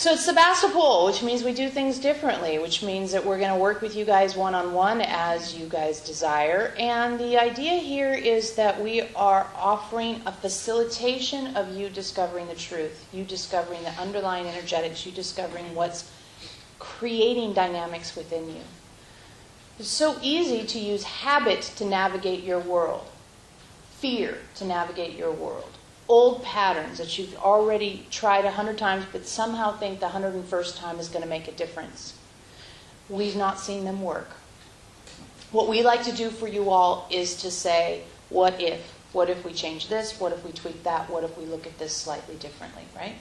So it's Sebastopol, which means we do things differently, which means that we're going to work with you guys one-on-one as you guys desire. And the idea here is that we are offering a facilitation of you discovering the truth, you discovering the underlying energetics, you discovering what's creating dynamics within you. It's so easy to use habit to navigate your world, fear to navigate your world. Old patterns that you've already tried 100 times but somehow think the 101st time is going to make a difference. We've not seen them work. What we like to do for you all is to say, what if? What if we change this? What if we tweak that? What if we look at this slightly differently, right?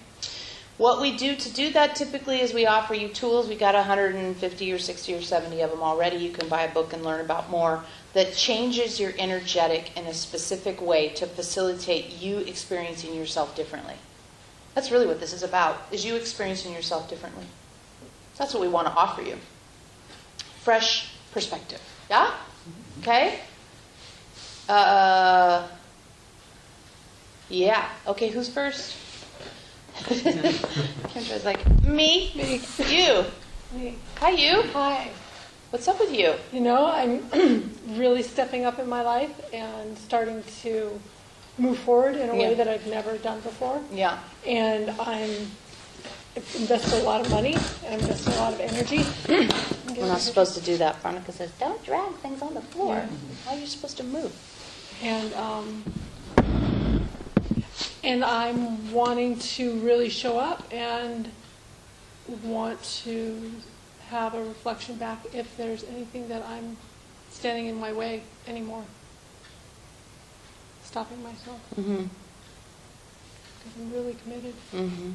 What we do to do that typically is we offer you tools. We got 150 or 60 or 70 of them already. You can buy a book and learn about more. That changes your energetic in a specific way to facilitate you experiencing yourself differently. That's really what this is about, is you experiencing yourself differently. That's what we want to offer you. Fresh perspective. Yeah? Okay? Yeah. Okay, who's first? Kendra's like, me? Me. You. Me. Hi, you. Hi. What's up with you? You know, I'm really stepping up in my life and starting to move forward in a way that I've never done before. Yeah. And I've invested a lot of money and I'm investing a lot of energy. We're not supposed to do that. Veronica says, don't drag things on the floor. Yeah. How are you supposed to move? And I'm wanting to really show up and want to have a reflection back if there's anything that I'm standing in my way anymore. Stopping myself. Mm-hmm. Because I'm really committed. Mm-hmm.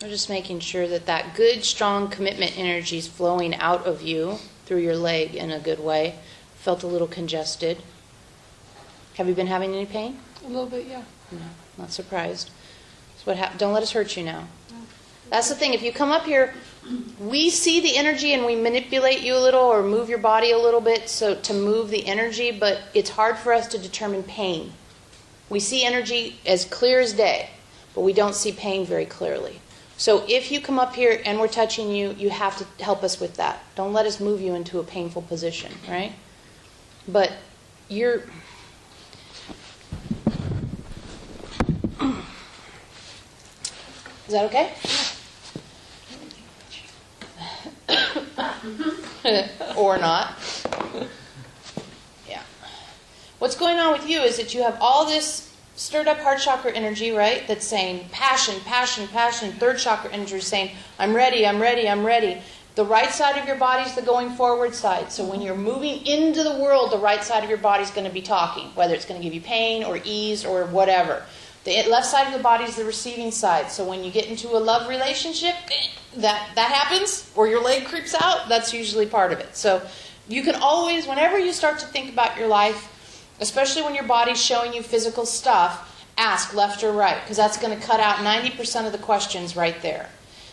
We're just making sure that that good, strong commitment energy is flowing out of you through your leg in a good way. Felt a little congested. Have you been having any pain? A little bit, yeah. No, not surprised. That's what don't let us hurt you now. No. That's the thing. If you come up here, we see the energy and we manipulate you a little or move your body a little bit so to move the energy, but it's hard for us to determine pain. We see energy as clear as day, but we don't see pain very clearly. So if you come up here and we're touching you, you have to help us with that. Don't let us move you into a painful position, right? But you're... Is that okay? Or not. Yeah. What's going on with you is that you have all this stirred up heart chakra energy, right? That's saying passion, passion, passion. Third chakra energy is saying, I'm ready, I'm ready, I'm ready. The right side of your body is the going forward side. So when you're moving into the world, the right side of your body is going to be talking, whether it's going to give you pain or ease or whatever. The left side of the body is the receiving side. So when you get into a love relationship, that happens, or your leg creeps out, that's usually part of it. So you can always, whenever you start to think about your life, especially when your body's showing you physical stuff, ask left or right, because that's going to cut out 90% of the questions right there.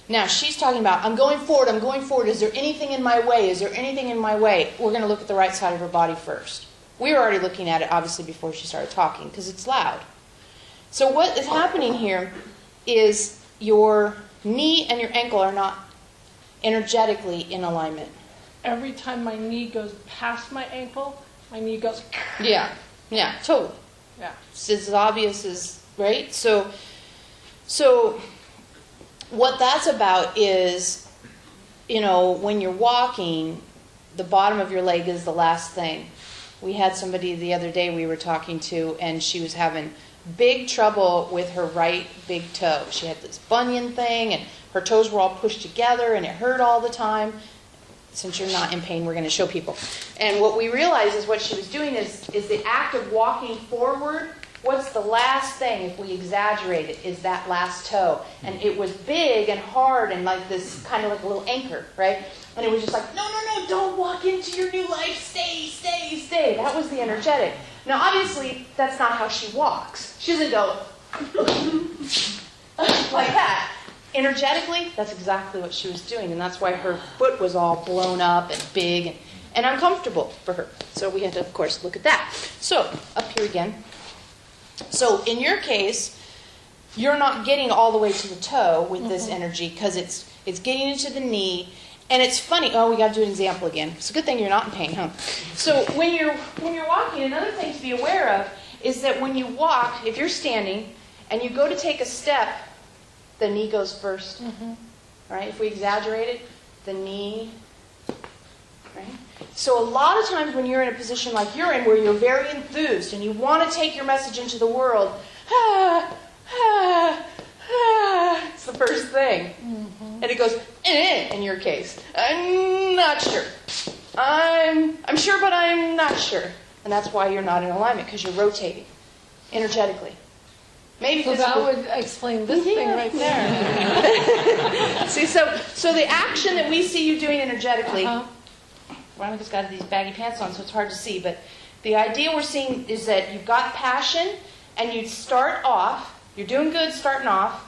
Now, she's talking about, I'm going forward, is there anything in my way, is there anything in my way? We're going to look at the right side of her body first. We were already looking at it, obviously, before she started talking, because it's loud. So what is happening here is your knee and your ankle are not energetically in alignment. Every time my knee goes past my ankle, my knee goes... Yeah, totally. Yeah. It's as obvious as, right? So what that's about is, when you're walking, the bottom of your leg is the last thing. We had somebody the other day we were talking to, and she was having big trouble with her right big toe. She had this bunion thing, and her toes were all pushed together, and it hurt all the time. Since you're not in pain, we're going to show people. And what we realized is what she was doing is the act of walking forward. What's the last thing, if we exaggerate it, is that last toe. And it was big and hard and like this, kind of like a little anchor, right? And it was just like, no, don't walk into your new life. Stay. That was the energetic. Now, obviously, that's not how she walks. She doesn't go like that. Energetically, that's exactly what she was doing. And that's why her foot was all blown up and big and uncomfortable for her. So we had to, of course, look at that. So, up here again. So, in your case, you're not getting all the way to the toe with this energy because it's getting into the knee. And it's funny. Oh, we got to do an example again. It's a good thing you're not in pain, huh? So when you're walking, another thing to be aware of is that when you walk, if you're standing and you go to take a step, the knee goes first. Right? If we exaggerate it, the knee. Right? So a lot of times when you're in a position like you're in, where you're very enthused and you want to take your message into the world, it's the first thing. And it goes, in your case. I'm not sure. I'm sure, but I'm not sure. And that's why you're not in alignment, because you're rotating energetically. Maybe so that would explain this thing right there. See, so the action that we see you doing energetically, Veronica's got these baggy pants on, so it's hard to see, but the idea we're seeing is that you've got passion, and you start off, you're doing good starting off,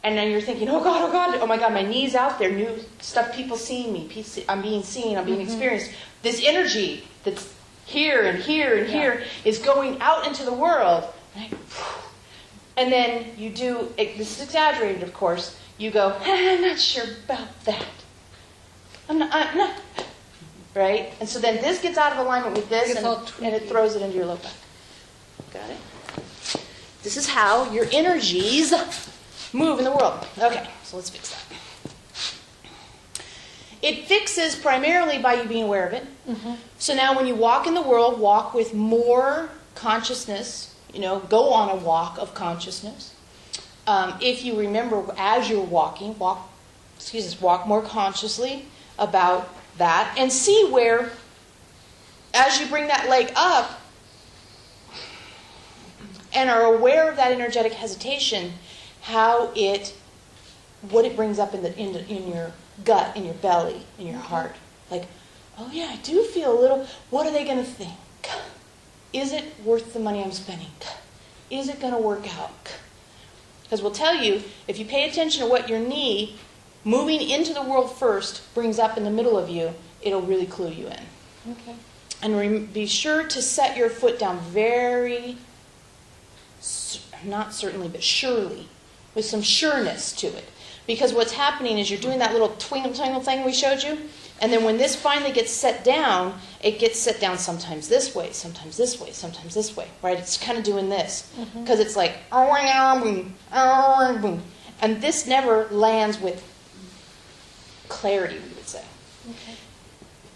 and then you're thinking, oh my God, my knee's out there, new stuff, people seeing me, I'm being seen, I'm being experienced. This energy that's here and here and here is going out into the world. Right? And then you do, this is exaggerated of course, you go, I'm not sure about that. I'm not. Right? And so then this gets out of alignment with this, and it throws it into your low back. Got it? This is how your energies move in the world. Okay, so let's fix that. It fixes primarily by you being aware of it. So now when you walk in the world, walk with more consciousness. Go on a walk of consciousness. If you remember as you're walking, walk more consciously about that, and see where, as you bring that leg up and are aware of that energetic hesitation, what it brings up in your gut, in your belly, in your heart. Like, oh yeah, I do feel a little, what are they going to think? Is it worth the money I'm spending? Is it going to work out? Because we'll tell you, if you pay attention to what your knee, moving into the world first, brings up in the middle of you, it'll really clue you in. Okay. And be sure to set your foot down very, not certainly, but surely, with some sureness to it. Because what's happening is you're doing that little twinkle twinkle thing we showed you, and then when this finally gets set down, it gets set down sometimes this way, sometimes this way, sometimes this way, right? It's kind of doing this. Because it's like, and this never lands with clarity, we would say. Okay.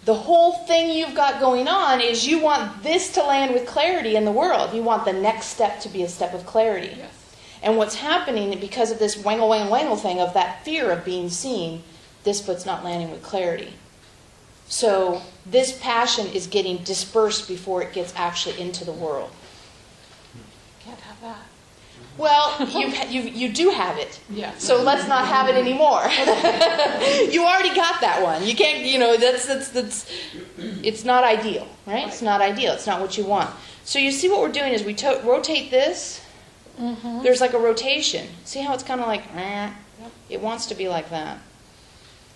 The whole thing you've got going on is you want this to land with clarity in the world. You want the next step to be a step of clarity. Yes. And what's happening, because of this wangle, wangle, wangle thing of that fear of being seen, this foot's not landing with clarity. So this passion is getting dispersed before it gets actually into the world. Can't have that. Well, you do have it. Yeah. So let's not have it anymore. You already got that one. You can't, that's it's not ideal, right? It's not ideal. It's not what you want. So you see what we're doing is we rotate this. There's like a rotation. See how it's kind of like, it wants to be like that.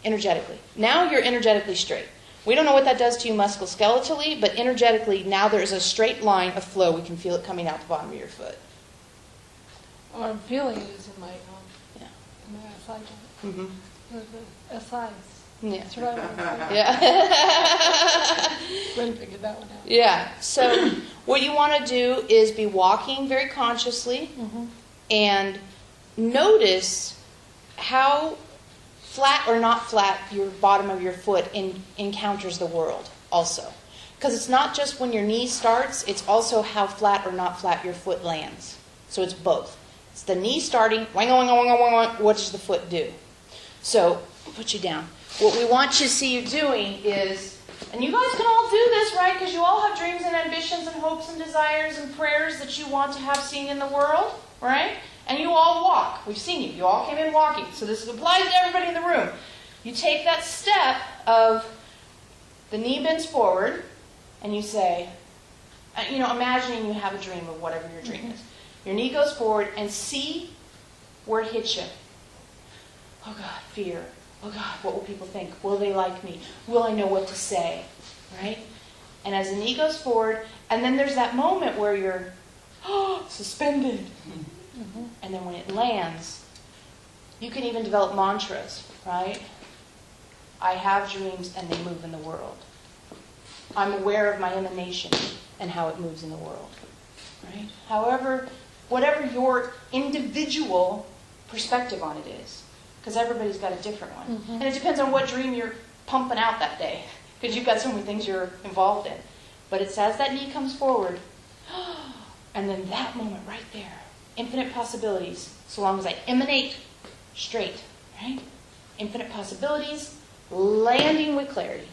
Energetically. Now you're energetically straight. We don't know what that does to you musculoskeletally, but energetically, now there's a straight line of flow. We can feel it coming out the bottom of your foot. What I'm feeling is in my SI joint. The SIs. Yeah. That's what I want to say. Yeah. Glenn figured that one out. Yeah. So what you want to do is be walking very consciously and notice how flat or not flat your bottom of your foot encounters the world also. Because it's not just when your knee starts, it's also how flat or not flat your foot lands. So it's both. It's the knee starting, what does the foot do? So, put you down. What we want you to see you doing is, and you guys can all do this, right? Because you all have dreams and ambitions and hopes and desires and prayers that you want to have seen in the world, right? And you all walk. We've seen you. You all came in walking. So this applies to everybody in the room. You take that step of the knee bends forward, and you say, imagining you have a dream of whatever your dream is. Your knee goes forward and see where it hits you. Oh God, fear. Oh God, what will people think? Will they like me? Will I know what to say? Right? And as the knee goes forward, and then there's that moment where you're suspended. And then when it lands, you can even develop mantras, right? I have dreams and they move in the world. I'm aware of my emanation and how it moves in the world, right? However, whatever your individual perspective on it is, because everybody's got a different one. And it depends on what dream you're pumping out that day, because you've got so many things you're involved in. But it's as that knee comes forward, and then that moment right there, infinite possibilities, so long as I emanate straight, right? Infinite possibilities, landing with clarity.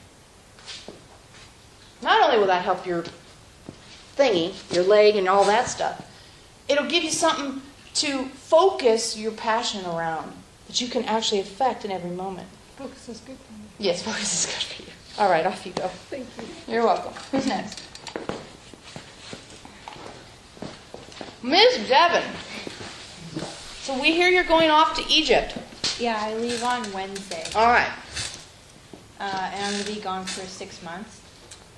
Not only will that help your thingy, your leg and all that stuff, it'll give you something to focus your passion around that you can actually affect in every moment. Focus is good for me. Yes, focus is good for you. All right, off you go. Thank you. You're welcome. Who's next? Ms. Devon. So we hear you're going off to Egypt. Yeah, I leave on Wednesday. All right. And I'm going to be gone for 6 months.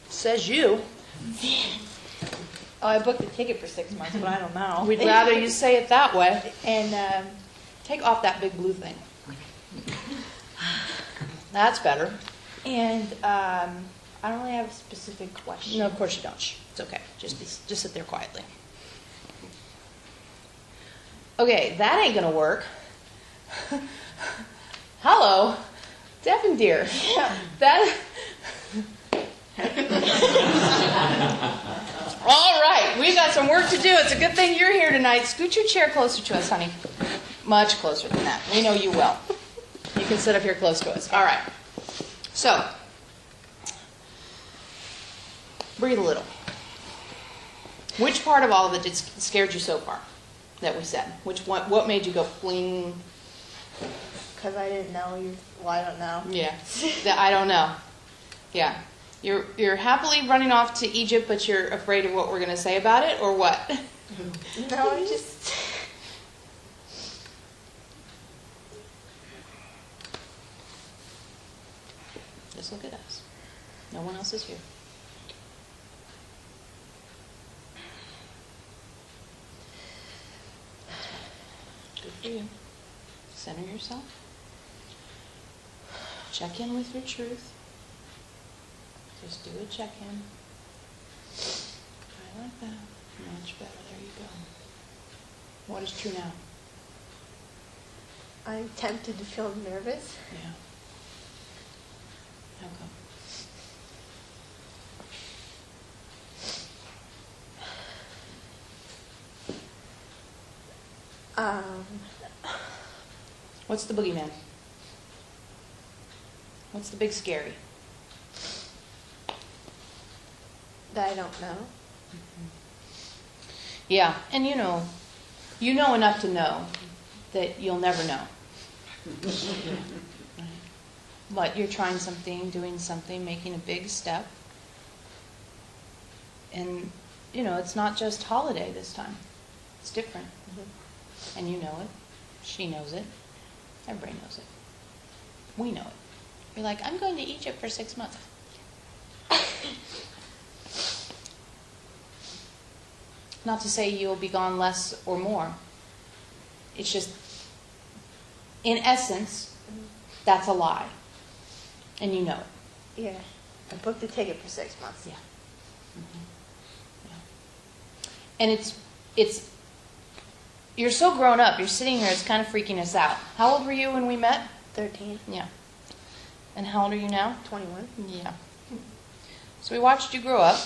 Says you. Oh, I booked the ticket for 6 months, but I don't know. We'd rather you say it that way. And Take off that big blue thing. That's better. and I don't really have a specific question. No, of course you don't. Shh. It's okay. Just sit there quietly. Okay, that ain't gonna work. Hello, Devon dear. That. All right, we've got some work to do. It's a good thing you're here tonight. Scoot your chair closer to us, honey. Much closer than that. We know you well. You can sit up here close to us. All right. So, breathe a little. Which part of all of it scared you so far that we said? What made you go fling? Because I didn't know you. Well, I don't know. Yeah, I don't know. Yeah, you're happily running off to Egypt, but you're afraid of what we're going to say about it, or what? No, I just. Just look at us. No one else is here. Good for you. Center yourself. Check in with your truth. Just do a check-in. Right like that. Much better. There you go. What is true now? I'm tempted to feel nervous. Yeah. How come? What's the boogeyman? What's the big scary? That I don't know. Yeah, and you know enough to know that you'll never know. But you're trying something, doing something, making a big step. And, it's not just holiday this time. It's different. Mm-hmm. And you know it. She knows it. Everybody knows it. We know it. You're like, I'm going to Egypt for 6 months. Not to say you'll be gone less or more. It's just, in essence, that's a lie. And you know it. Yeah. I booked the ticket for 6 months. Yeah. Mm-hmm. Yeah. And it's you're so grown up. You're sitting here. It's kind of freaking us out. How old were you when we met? 13. Yeah. And how old are you now? 21. Yeah. So we watched you grow up.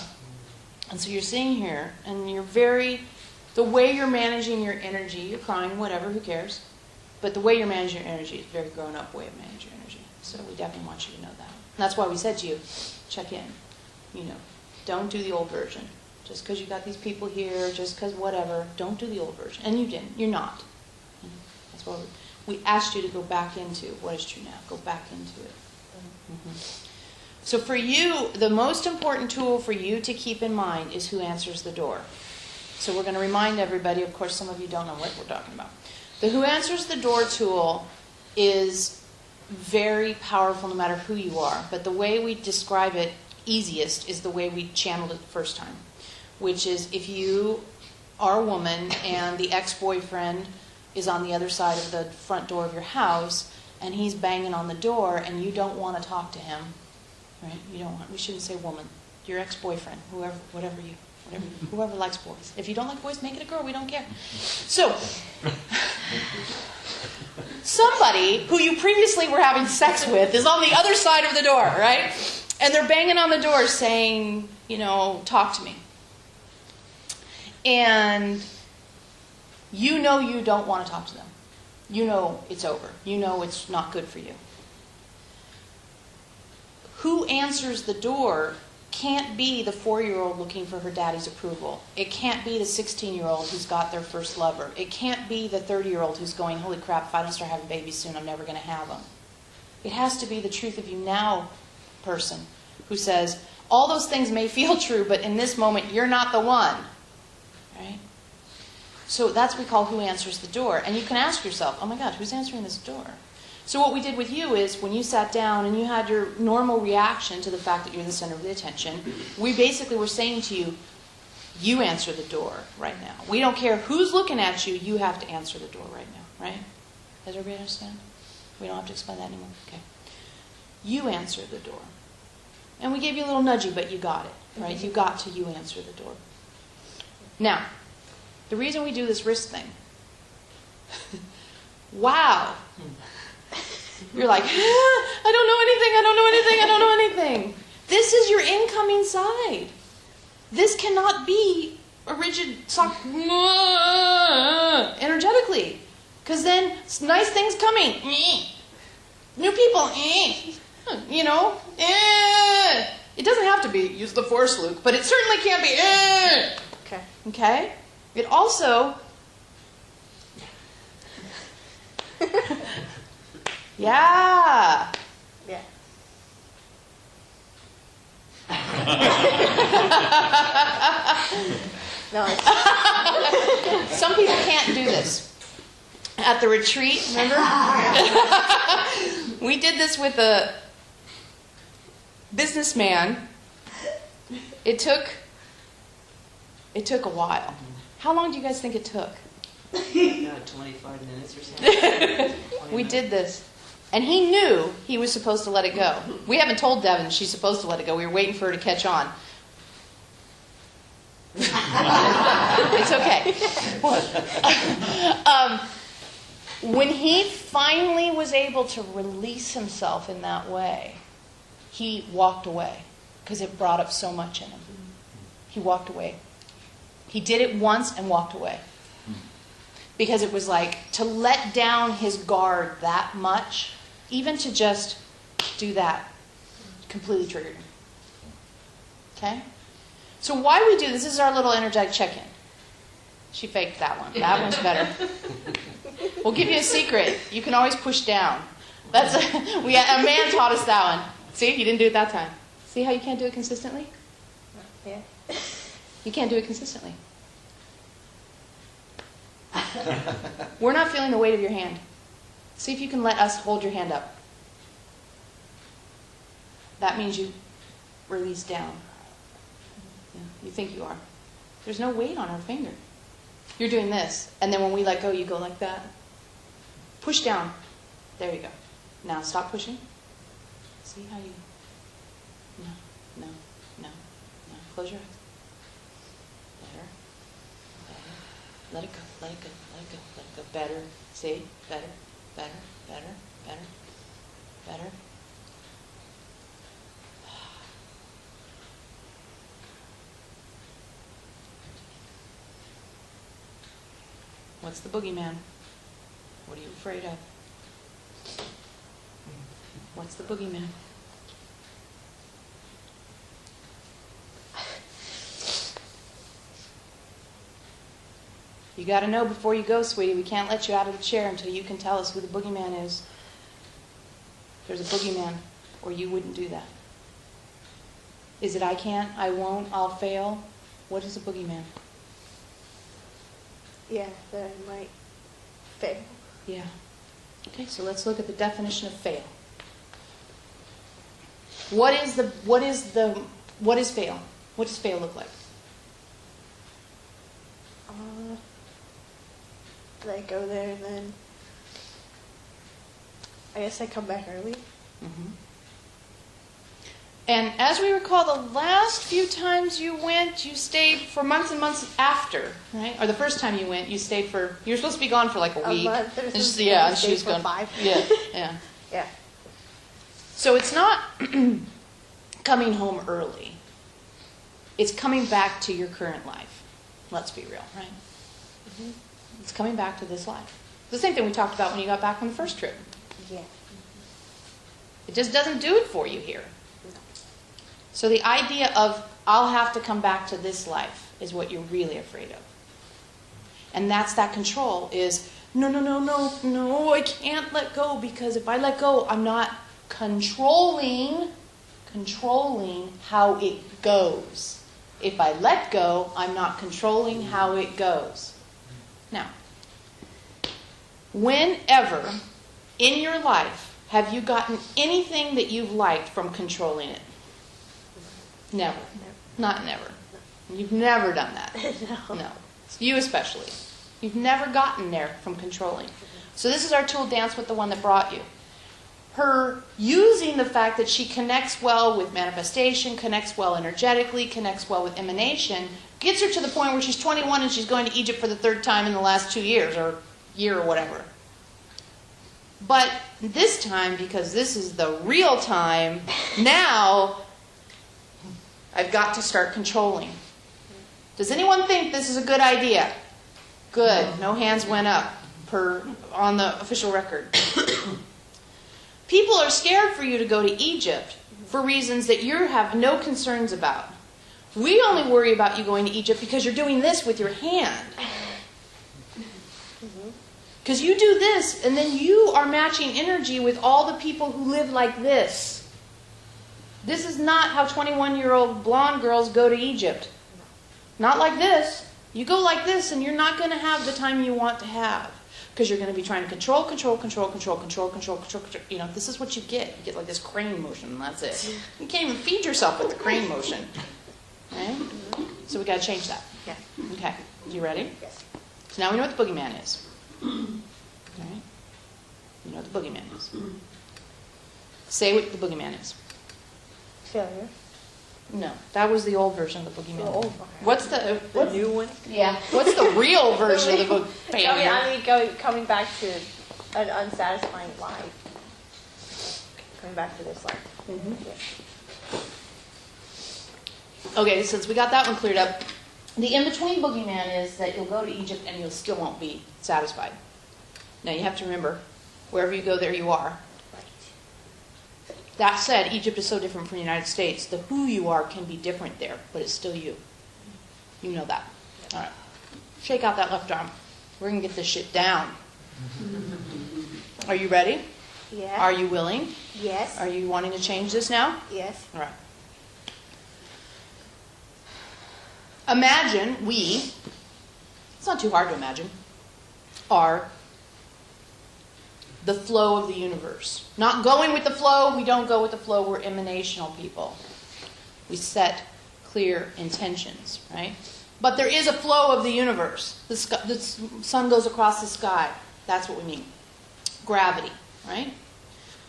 And so you're sitting here, and the way you're managing your energy, you're crying, whatever, who cares? But the way you're managing your energy is a very grown-up way of managing your energy. So we definitely want you to know that. And that's why we said to you, check in. Don't do the old version. Just because you got these people here, just because whatever, don't do the old version. And you didn't. You're not. That's why we asked you to go back into what is true now. Go back into it. Mm-hmm. So for you, the most important tool for you to keep in mind is who answers the door. So we're going to remind everybody, of course, some of you don't know what we're talking about. The who answers the door tool is very powerful no matter who you are. But the way we describe it easiest is the way we channeled it the first time, which is if you are a woman and the ex-boyfriend is on the other side of the front door of your house and he's banging on the door and you don't want to talk to him, right? You don't want, we shouldn't say woman. Your ex-boyfriend, whoever likes boys. If you don't like boys, make it a girl. We don't care. So, somebody who you previously were having sex with is on the other side of the door, right? And they're banging on the door saying, talk to me. And you know you don't want to talk to them. You know it's over. You know it's not good for you. Who answers the door can't be the 4-year-old looking for her daddy's approval. It can't be the 16-year-old who's got their first lover. It can't be the 30-year-old who's going, holy crap, if I don't start having babies soon, I'm never going to have them. It has to be the truth of you now person who says, all those things may feel true, but in this moment, you're not the one. Right? So that's what we call who answers the door. And you can ask yourself, oh my God, who's answering this door? So what we did with you is when you sat down and you had your normal reaction to the fact that you're the center of the attention, we basically were saying to you, you answer the door right now. We don't care who's looking at you, you have to answer the door right now, right? Does everybody understand? We don't have to explain that anymore? Okay. You answer the door. And we gave you a little nudgy, but you got it, right? You got to you answer the door. Now, the reason we do this wrist thing, wow. You're like, I don't know anything. This is your incoming side. This cannot be a rigid sock energetically. Because then nice things coming. New people. It doesn't have to be use the force, Luke, but it certainly can't be. Okay? It also Yeah. No. Some people can't do this. At the retreat, remember? We did this with a businessman. It took a while. How long do you guys think it took? 25 minutes or something. We did this. And he knew he was supposed to let it go. We haven't told Devin she's supposed to let it go. We were waiting for her to catch on. It's okay. When he finally was able to release himself in that way, he walked away because it brought up so much in him. He walked away. He did it once and walked away. Because it was like to let down his guard that much, even to just do that, completely triggered him. Okay? So why we do this is our little energetic check-in. She faked that one. That one's better. We'll give you a secret. You can always push down. A man taught us that one. See, you didn't do it that time. See how you can't do it consistently? Yeah. You can't do it consistently. We're not feeling the weight of your hand. See if you can let us hold your hand up. That means you release down. Yeah, you think you are. There's no weight on our finger. You're doing this, and then when we let go, you go like that. Push down. There you go. Now stop pushing. See how you... No. Close your eyes. Let it go. Better. See? Better. What's the boogeyman? What are you afraid of? What's the boogeyman? You got to know before you go, sweetie. We can't let you out of the chair until you can tell us who the boogeyman is. There's a boogeyman, or you wouldn't do that. Is it I can't, I won't, I'll fail? What is a boogeyman? Yeah, that I might fail. Yeah. Okay, so let's look at the definition of fail. What is fail? What does fail look like? I go there and then I guess I come back early. Mm-hmm. And as we recall, the last few times you went, you stayed for months and months after, right? Or the first time you went, you stayed for, you were supposed to be gone for like a week. Month or And just- something. yeah, I and she stayed was for gone. 5. Yeah, yeah. Yeah. So it's not coming home early. It's coming back to your current life. Let's be real, right? Mm-hmm. It's coming back to this life. The same thing we talked about when you got back from the first trip. Yeah. It just doesn't do it for you here. So the idea of, I'll have to come back to this life, is what you're really afraid of. And that's that control is, no, I can't let go, because if I let go, I'm not controlling how it goes. If I let go, I'm not controlling how it goes. Now, whenever in your life have you gotten anything that you've liked from controlling it? Never. Not never. You've never done that. No. You especially. You've never gotten there from controlling. So this is our tool, dance with the one that brought you. Her using the fact that she connects well with manifestation, connects well energetically, connects well with emanation, gets her to the point where she's 21 and she's going to Egypt for the 3rd time in the last 2 years, or year or whatever. But this time, because this is the real time, now I've got to start controlling. Does anyone think this is a good idea? Good. No hands went up on the official record. People are scared for you to go to Egypt for reasons that you have no concerns about. We only worry about you going to Egypt because you're doing this with your hand. Because you do this, and then you are matching energy with all the people who live like this. This is not how 21-year-old blonde girls go to Egypt. Not like this. You go like this, and you're not going to have the time you want to have. Because you're going to be trying to control. You know, this is what you get. You get like this crane motion, and that's it. You can't even feed yourself with the crane motion. Right? So we got to change that. Yeah. Okay. You ready? Yes. So now we know what the boogeyman is. Okay? You know what the boogeyman is. Say what the boogeyman is. Failure. No, that was the old version of the boogeyman. The old one. What's the new one? Yeah. What's the real version of the boogeyman? I mean, coming back to an unsatisfying life. Coming back to this life. Mm-hmm. Yeah. Okay, since we got that one cleared up, the in-between boogeyman is that you'll go to Egypt and you'll still won't be satisfied. Now you have to remember, wherever you go, there you are. That said, Egypt is so different from the United States. The who you are can be different there, but it's still you. You know that. All right. Shake out that left arm. We're going to get this shit down. Are you ready? Yeah. Are you willing? Yes. Are you wanting to change this now? Yes. All right. Imagine we, it's not too hard to imagine, are the flow of the universe. Not going with the flow, we don't go with the flow, we're emanational people. We set clear intentions, right? But there is a flow of the universe. The sun goes across the sky. That's what we mean. Gravity, right?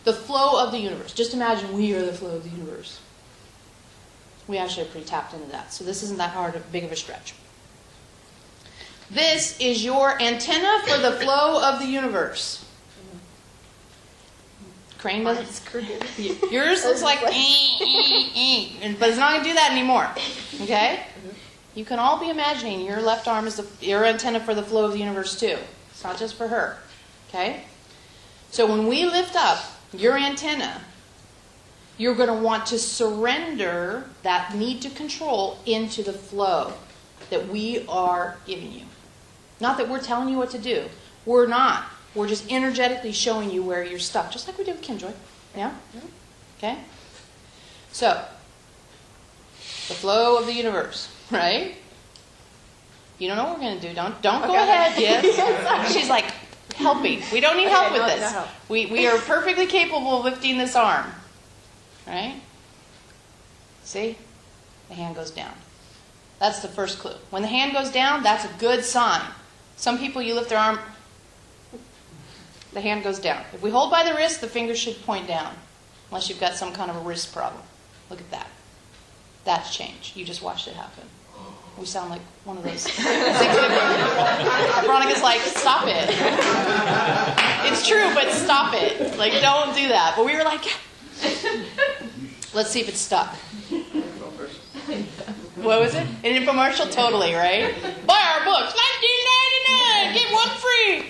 The flow of the universe. Just imagine we are the flow of the universe. We actually are pretty tapped into that. So this isn't that big of a stretch. This is your antenna for the flow of the universe. Crane doesn't. Yours looks like but it's not going to do that anymore. Okay? You can all be imagining your left arm is your antenna for the flow of the universe too. It's not just for her. Okay? So when we lift up your antenna, you're going to want to surrender that need to control into the flow that we are giving you. Not that we're telling you what to do. We're not. We're just energetically showing you where you're stuck, just like we did with Kimjoy. Yeah? Okay? So, the flow of the universe, right? You don't know what we're going to do. Don't go ahead. Yes. She's like, helping. We don't need help with this. No. We are perfectly capable of lifting this arm. Right? See? The hand goes down. That's the first clue. When the hand goes down, that's a good sign. Some people, you lift their arm, the hand goes down. If we hold by the wrist, the fingers should point down, unless you've got some kind of a wrist problem. Look at that. That's change. You just watched it happen. We sound like one of those. Veronica's like, stop it. It's true, but stop it. Like, don't do that. But we were like, let's see if it's stuck. What was it? An infomercial? Totally, right? Buy our books, $19.99, get one free.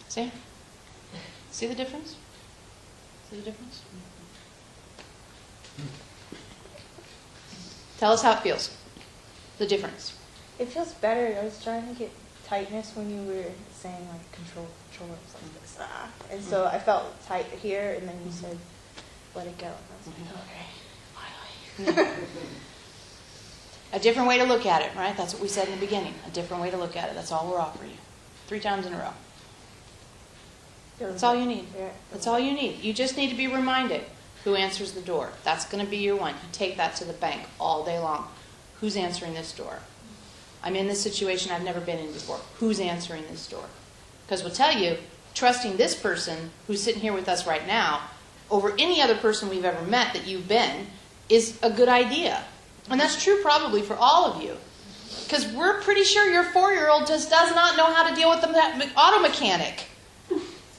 See? See the difference? See the difference? Tell us how it feels. The difference. It feels better. I was trying to get tightness when you were saying like control, or something like this. And so I felt tight here, and then you said, let it go. And I was like, okay, finally. A different way to look at it, right? That's what we said in the beginning. A different way to look at it. That's all we're offering you. 3 times in a row. That's all you need. That's all you need. You just need to be reminded who answers the door. That's going to be your one. You take that to the bank all day long. Who's answering this door? I'm in this situation I've never been in before. Who's answering this door? Because we'll tell you, trusting this person who's sitting here with us right now over any other person we've ever met that you've been is a good idea. And that's true probably for all of you. Because we're pretty sure your 4-year-old just does not know how to deal with the auto mechanic.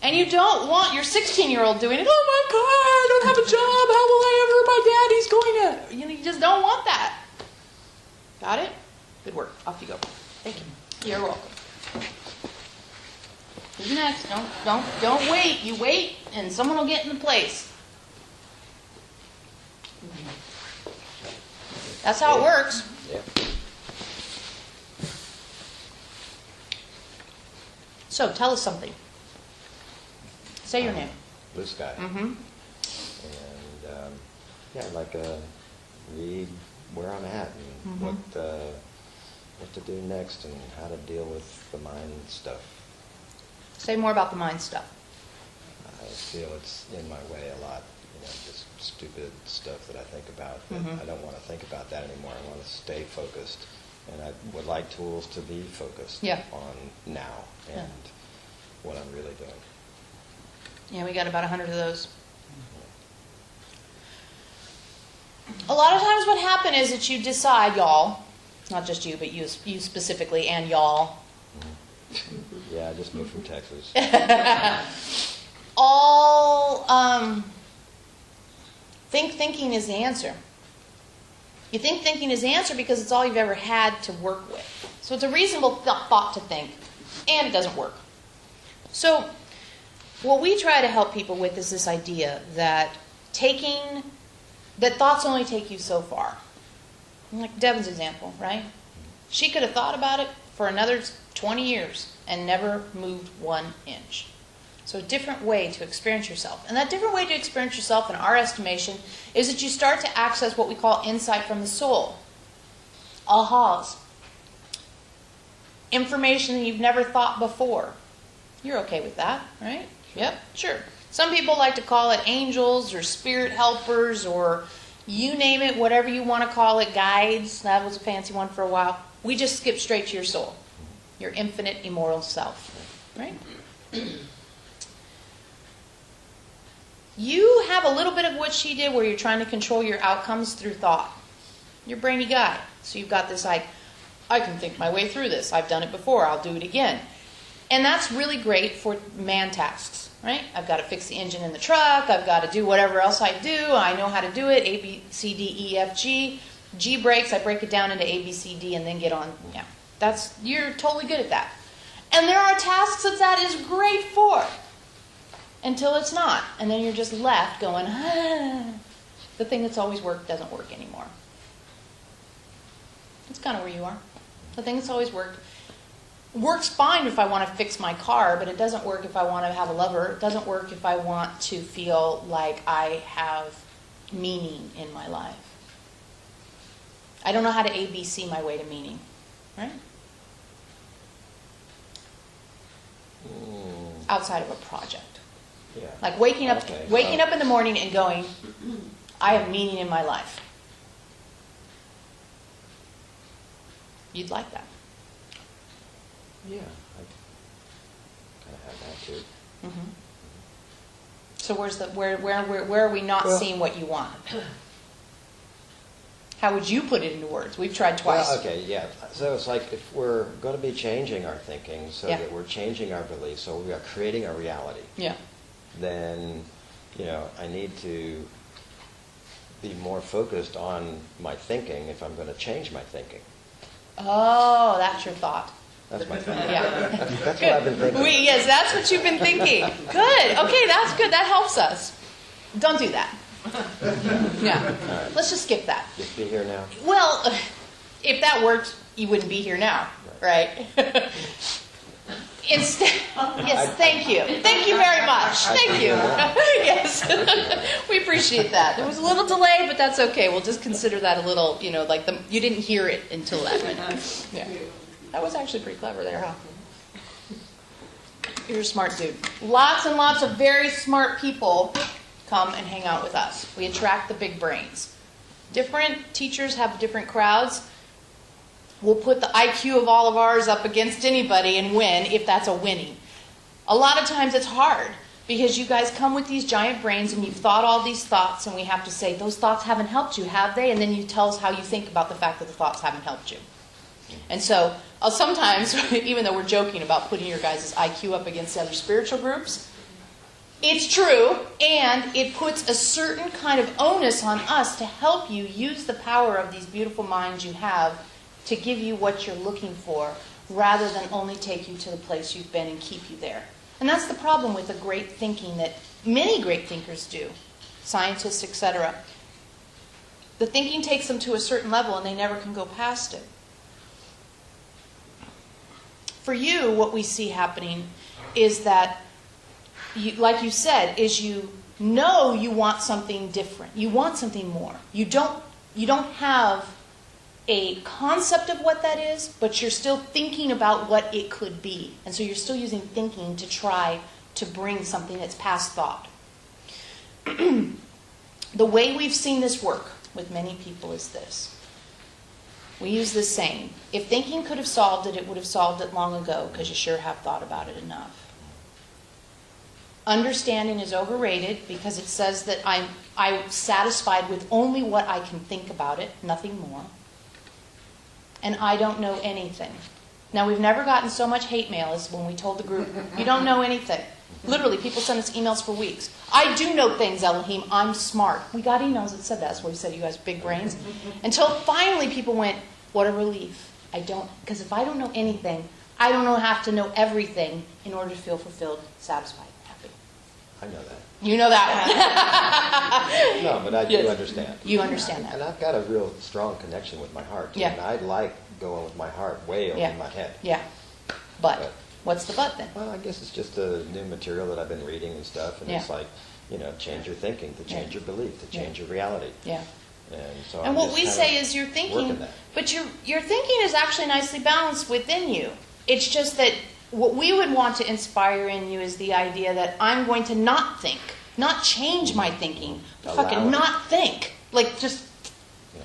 And you don't want your 16-year-old doing it. Oh my God, I don't have a job. How will I ever? My daddy's going to... You just don't want that. Got it? Good work. Off you go. Thank you. You're welcome. Who's next? Don't wait. You wait, and someone will get in the place. That's how it works. Yeah. So, tell us something. Say your name. Blue Sky. Mm-hmm. And yeah, I'd like to read where I'm at and what to do next and how to deal with the mind stuff. Say more about the mind stuff. I feel it's in my way a lot. Just stupid stuff that I think about. But I don't want to think about that anymore. I want to stay focused. And I would like tools to be focused on now and what I'm really doing. Yeah, we got about 100 of those. A lot of times what happens is that you decide, y'all, not just you, but you specifically and y'all. Yeah, I just moved from Texas. Thinking is the answer. You think thinking is the answer because it's all you've ever had to work with. So it's a reasonable thought to think, and it doesn't work. So what we try to help people with is this idea that thoughts only take you so far. Like Devon's example, right? She could have thought about it for another 20 years and never moved 1 inch. So a different way to experience yourself. And that different way to experience yourself, in our estimation, is that you start to access what we call insight from the soul. Ahas. Information that you've never thought before. You're okay with that, right? Yep, sure. Some people like to call it angels or spirit helpers or you name it, whatever you want to call it, guides. That was a fancy one for a while. We just skip straight to your soul, your infinite, immortal self, right? You have a little bit of what she did where you're trying to control your outcomes through thought. You're a brainy guy. So you've got this like, I can think my way through this. I've done it before. I'll do it again. And that's really great for man tasks, right? I've got to fix the engine in the truck. I've got to do whatever else I do. I know how to do it. A, B, C, D, E, F, G. G breaks. I break it down into A, B, C, D, and then get on. Yeah, you're totally good at that. And there are tasks that is great for until it's not. And then you're just left going, the thing that's always worked doesn't work anymore. That's kind of where you are. The thing that's always works fine if I want to fix my car, but it doesn't work if I want to have a lover. It doesn't work if I want to feel like I have meaning in my life. I don't know how to ABC my way to meaning, right? Outside of a project. Yeah. Like waking up in the morning and going, I have meaning in my life. You'd like that. Yeah, I kind of have that attitude. Mm-hmm. So where are we not Well- seeing what you want? How would you put it into words? We've tried twice. Well, okay, yeah. So it's like if we're going to be changing our thinking so Yeah. that we're changing our beliefs, so we are creating a reality, Yeah. then, I need to be more focused on my thinking if I'm going to change my thinking. Oh, that's your thought. That's my thinking. Yeah. That's what I've been thinking. Yes, that's what you've been thinking. Good. Okay, that's good. That helps us. Don't do that. Yeah. right. Let's just skip that. Just be here now. Well, if that worked, you wouldn't be here now, right? Instead, yes, thank you. Thank you very much. Thank you. Yes. We appreciate that. There was a little delay, but that's okay. We'll just consider that a little, like you didn't hear it until that minute. Yeah. That was actually pretty clever there, huh? You're a smart dude. Lots and lots of very smart people come and hang out with us. We attract the big brains. Different teachers have different crowds. We'll put the IQ of all of ours up against anybody and win if that's a winning. A lot of times it's hard because you guys come with these giant brains and you've thought all these thoughts and we have to say, those thoughts haven't helped you, have they? And then you tell us how you think about the fact that the thoughts haven't helped you. And so sometimes, even though we're joking about putting your guys' IQ up against other spiritual groups, it's true, and it puts a certain kind of onus on us to help you use the power of these beautiful minds you have to give you what you're looking for, rather than only take you to the place you've been and keep you there. And that's the problem with the great thinking that many great thinkers do, scientists, etc. The thinking takes them to a certain level and they never can go past it. For you, what we see happening is that, like you said, is you know you want something different. You want something more. You don't have a concept of what that is, but you're still thinking about what it could be. And so you're still using thinking to try to bring something that's past thought. The way we've seen this work with many people is this. We use this saying, if thinking could have solved it, it would have solved it long ago, because you sure have thought about it enough. Understanding is overrated because it says that I'm satisfied with only what I can think about it, nothing more. And I don't know anything. Now, we've never gotten so much hate mail as when we told the group, you don't know anything. Literally, people send us emails for weeks. I do know things, Elohim. I'm smart. We got emails that said that. That's what we said, you guys have big brains. Until finally people went, what a relief. Because if I don't know anything, I don't have to know everything in order to feel fulfilled, satisfied, happy. I know that. You know that one. No, but I Yes. do understand. You understand And that. I've got a real strong connection with my heart, too. Yeah. And I like going with my heart way over Yeah. my head. Yeah. But, But- what's the but then? Well, I guess it's just the new material that I've been reading and stuff, and Yeah. it's like, change your thinking, to change your belief, to change your reality. Yeah. And so And I'm what just we kind say of is you're thinking, working that. but your thinking is actually nicely balanced within you. It's just that what we would want to inspire in you is the idea that I'm going to not think, not change my thinking, but Allow fucking it. not think. Like just, Yeah.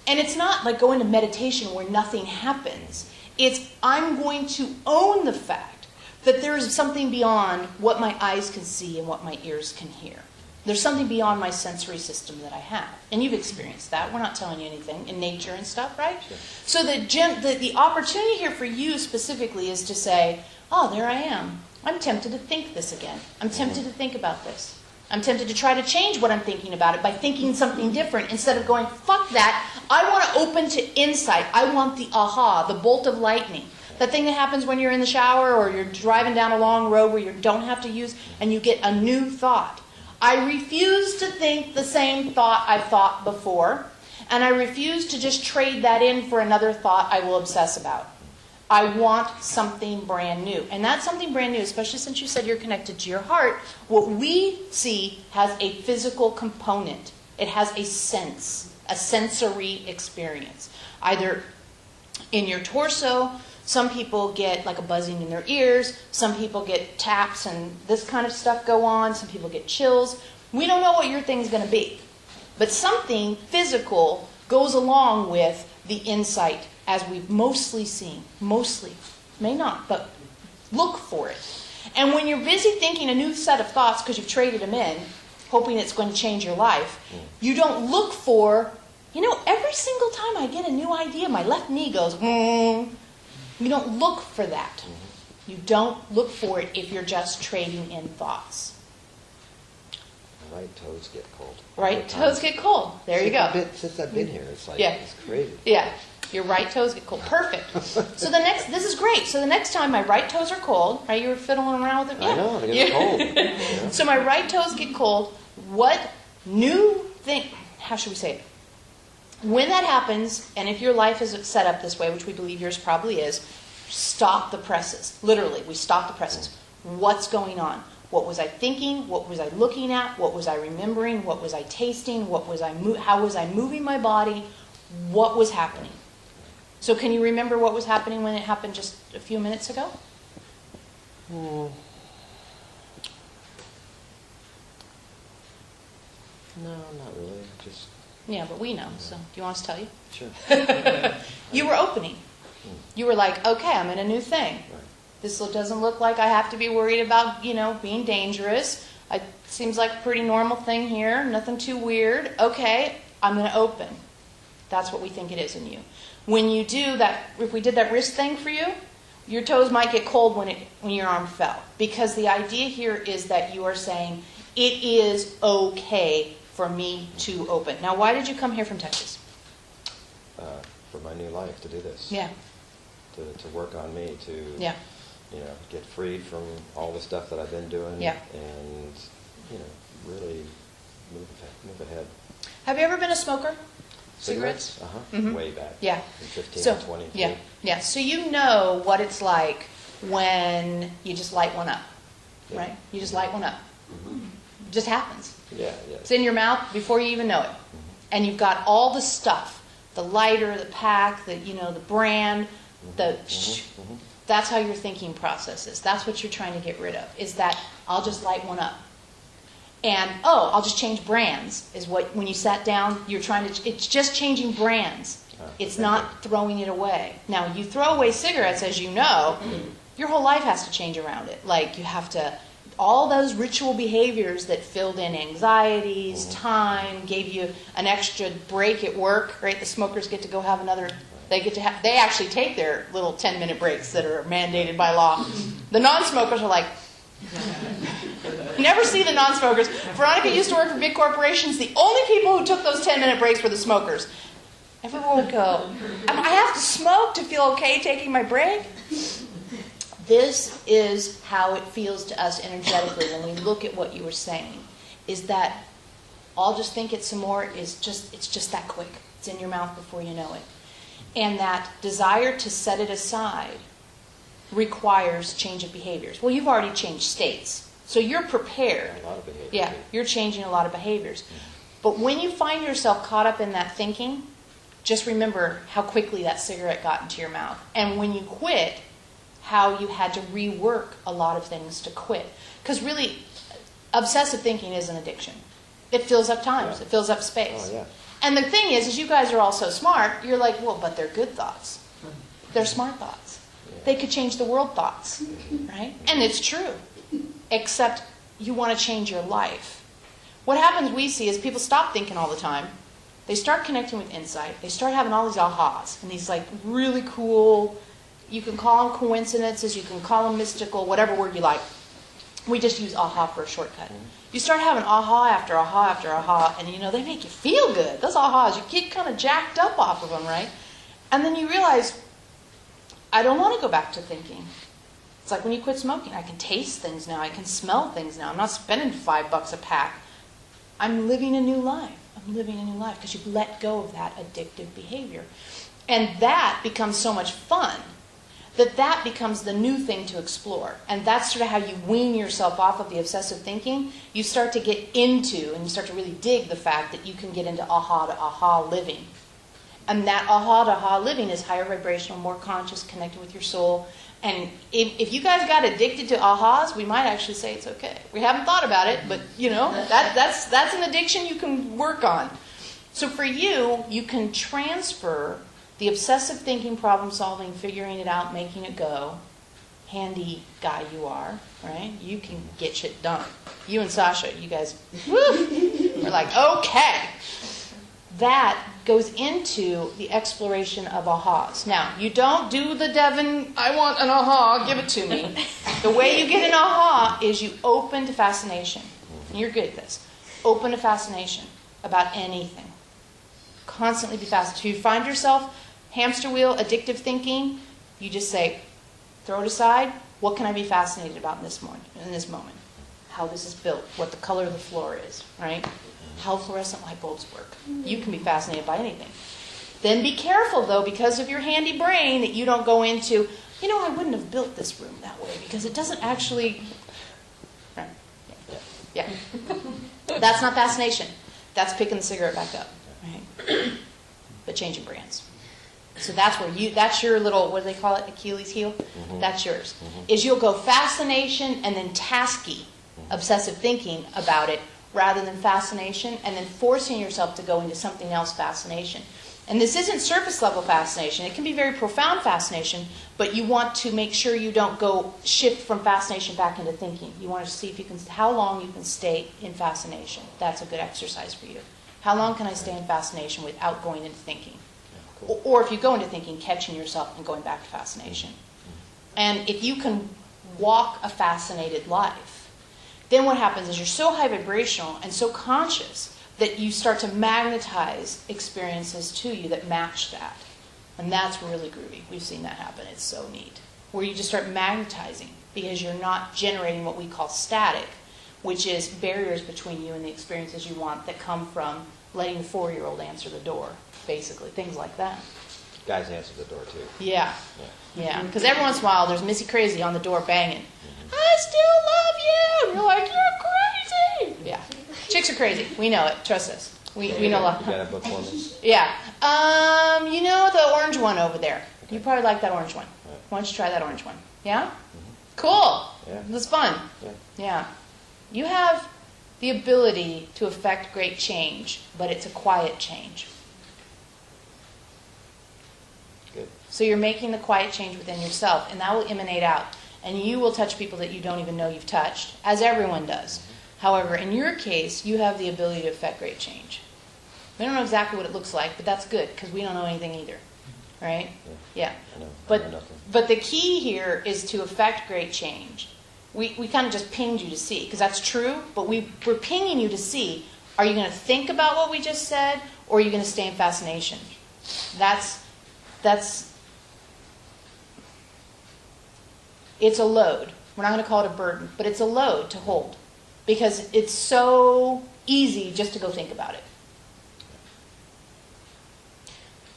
and it's not like going to meditation where nothing happens. It's I'm going to own the fact that there is something beyond what my eyes can see and what my ears can hear. There's something beyond my sensory system that I have. And you've experienced that. We're not telling you anything in nature and stuff, right? Sure. So the opportunity here for you specifically is to say, oh, there I am. I'm tempted to think this again. I'm tempted to think about this. I'm tempted to try to change what I'm thinking about it by thinking something different instead of going, fuck that. I want to open to insight. I want the aha, the bolt of lightning. That thing that happens when you're in the shower or you're driving down a long road where you don't have to use, and you get a new thought. I refuse to think the same thought I've thought before, and I refuse to just trade that in for another thought I will obsess about. I want something brand new. And that something brand new, especially since you said you're connected to your heart, what we see has a physical component. It has a sense, a sensory experience. Either in your torso, some people get like a buzzing in their ears, some people get taps and this kind of stuff go on, some people get chills. We don't know what your thing's going to be. But something physical goes along with the insight as we've mostly seen. Mostly. May not, but look for it. And when you're busy thinking a new set of thoughts because you've traded them in, hoping it's going to change your life, you don't look for, every single time I get a new idea, my left knee goes, You don't look for that. You don't look for it if you're just trading in thoughts. My right toes get cold. Right toes get cold. There you go. Since I've been here, it's like, Yeah. it's crazy. Yeah. Your right toes get cold. Perfect. So this is great. So the next time my right toes are cold, right? You were fiddling around with it? Yeah. I know, they get cold. Yeah. So my right toes get cold. What new thing, how should we say it? When that happens, and if your life is set up this way, which we believe yours probably is, stop the presses. Literally, we stop the presses. What's going on? What was I thinking? What was I looking at? What was I remembering? What was I tasting? How was I moving my body? What was happening? So can you remember what was happening when it happened just a few minutes ago? No, not really. Just Yeah, but we know. So do you want us to tell you? sure. You were opening. You were like, okay, I'm in a new thing. Right. This doesn't look like I have to be worried about, being dangerous. It seems like a pretty normal thing here. Nothing too weird. Okay, I'm going to open. That's what we think it is in you. When you do that, if we did that wrist thing for you, your toes might get cold when your arm fell. Because the idea here is that you are saying, it is okay for me to open. Now, why did you come here from Texas? For my new life, to do this. Yeah. To work on me, to Yeah. Get freed from all the stuff that I've been doing. Yeah. And really move ahead. Have you ever been a smoker? Cigarettes? Mhm. Way back. Yeah. In 15 So, and 20. yeah, yeah. So you know what it's like when you just light one up, Yeah. right? You just light one up. It just happens. Yeah. It's in your mouth before you even know it. And you've got all the stuff, the lighter, the pack, the brand, that's how your thinking process is. That's what you're trying to get rid of, is that I'll just light one up. And, I'll just change brands, is what, when you sat down, it's just changing brands. It's not throwing it away. Now, you throw away cigarettes, as you know, your whole life has to change around it. Like, you have to, all those ritual behaviors that filled in anxieties, time, gave you an extra break at work, right? The smokers get to go have another, they actually take their little 10-minute breaks that are mandated by law. The non-smokers are like, never see the non-smokers. Veronica used to work for big corporations. The only people who took those 10-minute breaks were the smokers. Everyone would go, I have to smoke to feel okay taking my break? This is how it feels to us energetically when we look at what you were saying, is that I'll just think it some more, it's just that quick. It's in your mouth before you know it. And that desire to set it aside requires change of behaviors. Well, you've already changed states, so you're prepared. A lot of behavior. Yeah, you're changing a lot of behaviors. But when you find yourself caught up in that thinking, just remember how quickly that cigarette got into your mouth. And when you quit, how you had to rework a lot of things to quit. Because really, obsessive thinking is an addiction. It fills up times. It fills up space. Oh, yeah. And the thing is you guys are all so smart, you're like, well, but they're good thoughts. They're smart thoughts. They could change the world thoughts, right? And it's true. Except you want to change your life. What happens we see is people stop thinking all the time. They start connecting with insight. They start having all these ahas and these like really cool, you can call them coincidences, you can call them mystical, whatever word you like. We just use aha for a shortcut. You start having aha after aha after aha, and they make you feel good. Those ahas, you get kind of jacked up off of them, right? And then you realize, I don't want to go back to thinking. It's like when you quit smoking. I can taste things now. I can smell things now. I'm not spending $5 a pack. I'm living a new life. I'm living a new life because you've let go of that addictive behavior. And that becomes so much fun that becomes the new thing to explore. And that's sort of how you wean yourself off of the obsessive thinking. You start to get into, and you start to really dig the fact that you can get into aha to aha living. And that aha to aha living is higher vibrational, more conscious, connected with your soul. And if you guys got addicted to ahas, we might actually say it's okay. We haven't thought about it, but that's an addiction you can work on. So for you can transfer the obsessive thinking, problem solving, figuring it out, making it go, handy guy you are, right? You can get shit done. You and Sasha, you guys, woo, are like, okay. That goes into the exploration of ahas. Now, you don't do the Devon, I want an aha, give it to me. The way you get an aha is you open to fascination. And you're good at this. Open to fascination about anything. Constantly be fascinated. If you find yourself hamster wheel, addictive thinking, you just say, throw it aside. What can I be fascinated about in this moment? How this is built, what the color of the floor is, right? How fluorescent light bulbs work. You can be fascinated by anything. Then be careful, though, because of your handy brain, that you don't go into, I wouldn't have built this room that way because it doesn't actually... Right. Yeah. That's not fascination. That's picking the cigarette back up, right? But changing brands. So that's your little, what do they call it, Achilles heel? Mm-hmm. That's yours. Mm-hmm. Is you'll go fascination and then tasky, obsessive thinking about it, rather than fascination, and then forcing yourself to go into something else, fascination. And this isn't surface level fascination. It can be very profound fascination, but you want to make sure you don't go shift from fascination back into thinking. You want to see how long you can stay in fascination. That's a good exercise for you. How long can I stay in fascination without going into thinking? Yeah, cool. Or if you go into thinking, catching yourself and going back to fascination. And if you can walk a fascinated life, then what happens is you're so high vibrational and so conscious that you start to magnetize experiences to you that match that. And that's really groovy. We've seen that happen. It's so neat. Where you just start magnetizing because you're not generating what we call static, which is barriers between you and the experiences you want that come from letting the 4-year-old answer the door, basically. Things like that. Guys answer the door, too. Yeah. Because every once in a while, there's Missy Crazy on the door banging. I still love you. And you're like, you're crazy. Yeah. Chicks are crazy. We know it. Trust us. We know a lot. You got a book for me? Yeah. The orange one over there. Okay. You probably like that orange one. Right. Why don't you try that orange one? Yeah? Mm-hmm. Cool. Yeah. It's fun. Yeah. You have the ability to affect great change, but it's a quiet change. Good. So you're making the quiet change within yourself, and that will emanate out. And you will touch people that you don't even know you've touched, as everyone does. However, in your case, you have the ability to affect great change. We don't know exactly what it looks like, but that's good, because we don't know anything either. Right? Yeah. I know nothing. But the key here is to affect great change. We kind of just pinged you to see, because that's true, but we're pinging you to see, are you going to think about what we just said, or are you going to stay in fascination? That's it's a load. We're not going to call it a burden, but it's a load to hold because it's so easy just to go think about it.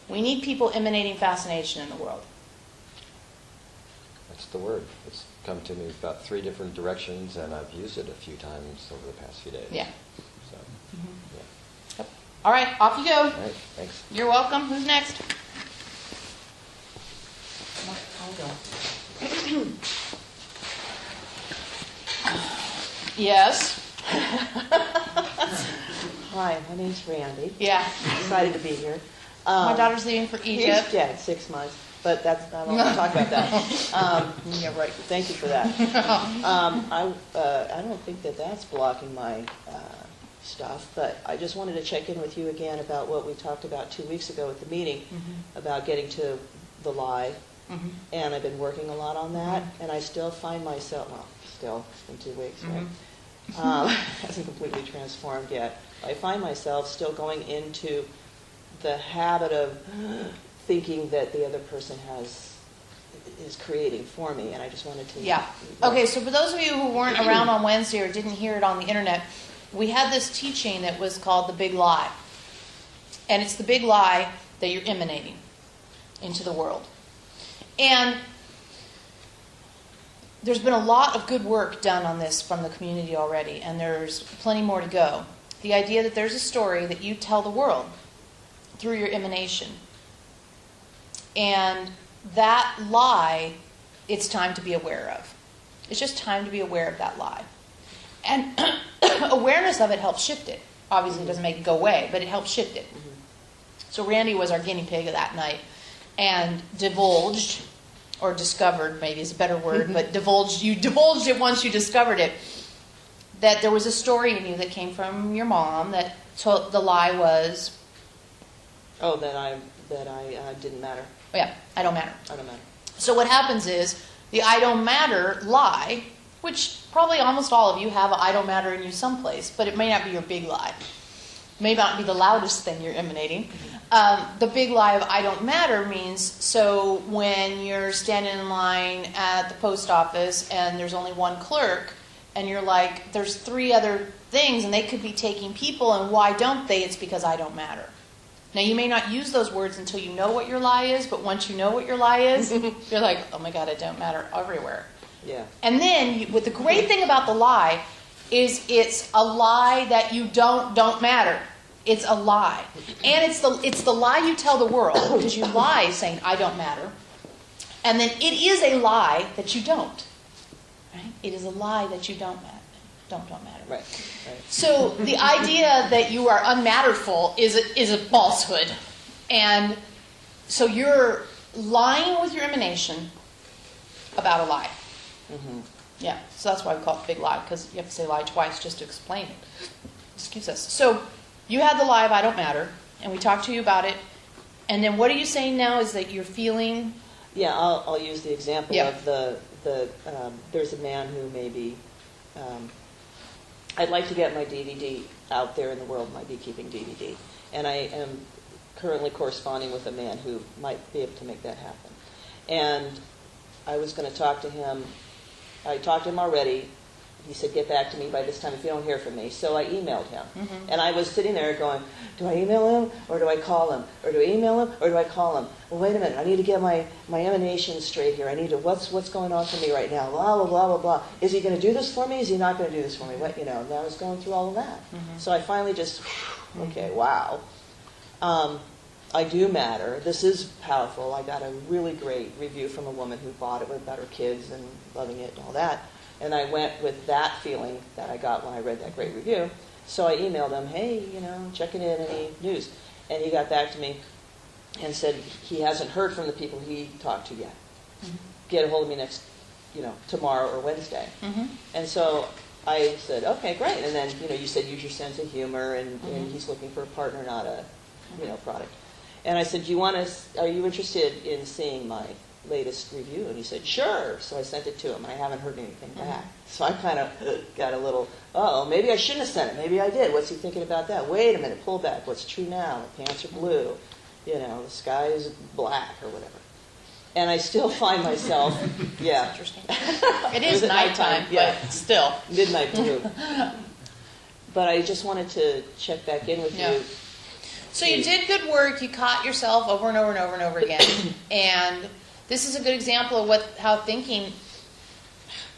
We need people emanating fascination in the world. That's the word. It's come to me about 3 different directions, and I've used it a few times over the past few days. Yeah. So, yeah. Yep. All right, off you go. All right, thanks. You're welcome. Who's next? I'll go. Yes. Hi, my name's Randy. Yeah. Excited to be here. My daughter's leaving for Egypt. Yeah, 6 months, but that's not. I don't want to talk about that. Yeah, right. Thank you for that. I don't think that's blocking my stuff, but I just wanted to check in with you again about what we talked about 2 weeks ago at the meeting about getting to the lie. Mm-hmm. And I've been working a lot on that, and I still find myself, it's been 2 weeks, right? Hasn't completely transformed yet. I find myself still going into the habit of thinking that the other person is creating for me, and I just wanted to... Yeah. Okay, so for those of you who weren't around on Wednesday or didn't hear it on the internet, we had this teaching that was called the Big Lie. And it's the big lie that you're emanating into the world. And there's been a lot of good work done on this from the community already, and there's plenty more to go. The idea that there's a story that you tell the world through your emanation. And that lie, it's time to be aware of. It's just time to be aware of that lie. And awareness of it helps shift it. Obviously, it doesn't make it go away, but it helps shift it. So Randy was our guinea pig of that night and divulged or discovered, maybe is a better word, but you divulged it once you discovered it, that there was a story in you that came from your mom that told, the lie was, Oh, that I didn't matter. yeah, I don't matter. I don't matter. So what happens is the I don't matter lie, which probably almost all of you have a I don't matter in you someplace, but it may not be your big lie. May not be the loudest thing you're emanating. The big lie of I don't matter means, so when you're standing in line at the post office and there's only one clerk, and you're like, there's 3 other things and they could be taking people, and why don't they? It's because I don't matter. Now, you may not use those words until you know what your lie is, but once you know what your lie is, you're like, oh my God, I don't matter everywhere. Yeah. And then, what the great thing about the lie is it's a lie that you don't matter. It's a lie. And it's the lie you tell the world, because you lie saying, I don't matter. And then it is a lie that you don't. Right? It is a lie that you don't matter. Don't matter. Right. So the idea that you are unmatterful is a falsehood. And so you're lying with your emanation about a lie. Mm-hmm. Yeah, so that's why we call it the big lie, because you have to say lie twice just to explain it. Excuse us. So you had the lie of I don't matter, and we talked to you about it. And then what are you saying now is that you're feeling... Yeah, I'll use the example Yeah. of there's a man who maybe, I'd like to get my DVD out there in the world, my beekeeping DVD. And I am currently corresponding with a man who might be able to make that happen. And I was going to talk to him. I talked to him already. He said, get back to me by this time if you don't hear from me. So I emailed him. Mm-hmm. And I was sitting there going, do I email him or do I call him? Or do I email him or do I call him? Well, wait a minute. I need to get my emanation straight here. I need to, what's going on for me right now? Blah, blah, blah, blah, blah. Is he going to do this for me? Is he not going to do this for me? What, and I was going through all of that. Mm-hmm. So I finally just, okay, wow. I do matter. This is powerful. I got a really great review from a woman who bought it about her kids and loving it and all that. And I went with that feeling that I got when I read that great review. So I emailed him, hey, checking in, any news? And he got back to me and said he hasn't heard from the people he talked to yet. Mm-hmm. Get a hold of me next, tomorrow or Wednesday. Mm-hmm. And so I said, okay, great. And then, you said use your sense of humor, and he's looking for a partner, not a, product. And I said, are you interested in seeing my latest review? And he said, sure. So I sent it to him. I haven't heard anything back. So I kind of got a little, maybe I shouldn't have sent it. Maybe I did. What's he thinking about that? Wait a minute, pull back. What's true now? The pants are blue. The sky is black or whatever. And I still find myself, yeah. Interesting. It is nighttime, yeah. But still. Midnight blue. But I just wanted to check back in with you. So you did good work. You caught yourself over and over and over and over again. And this is a good example of how thinking,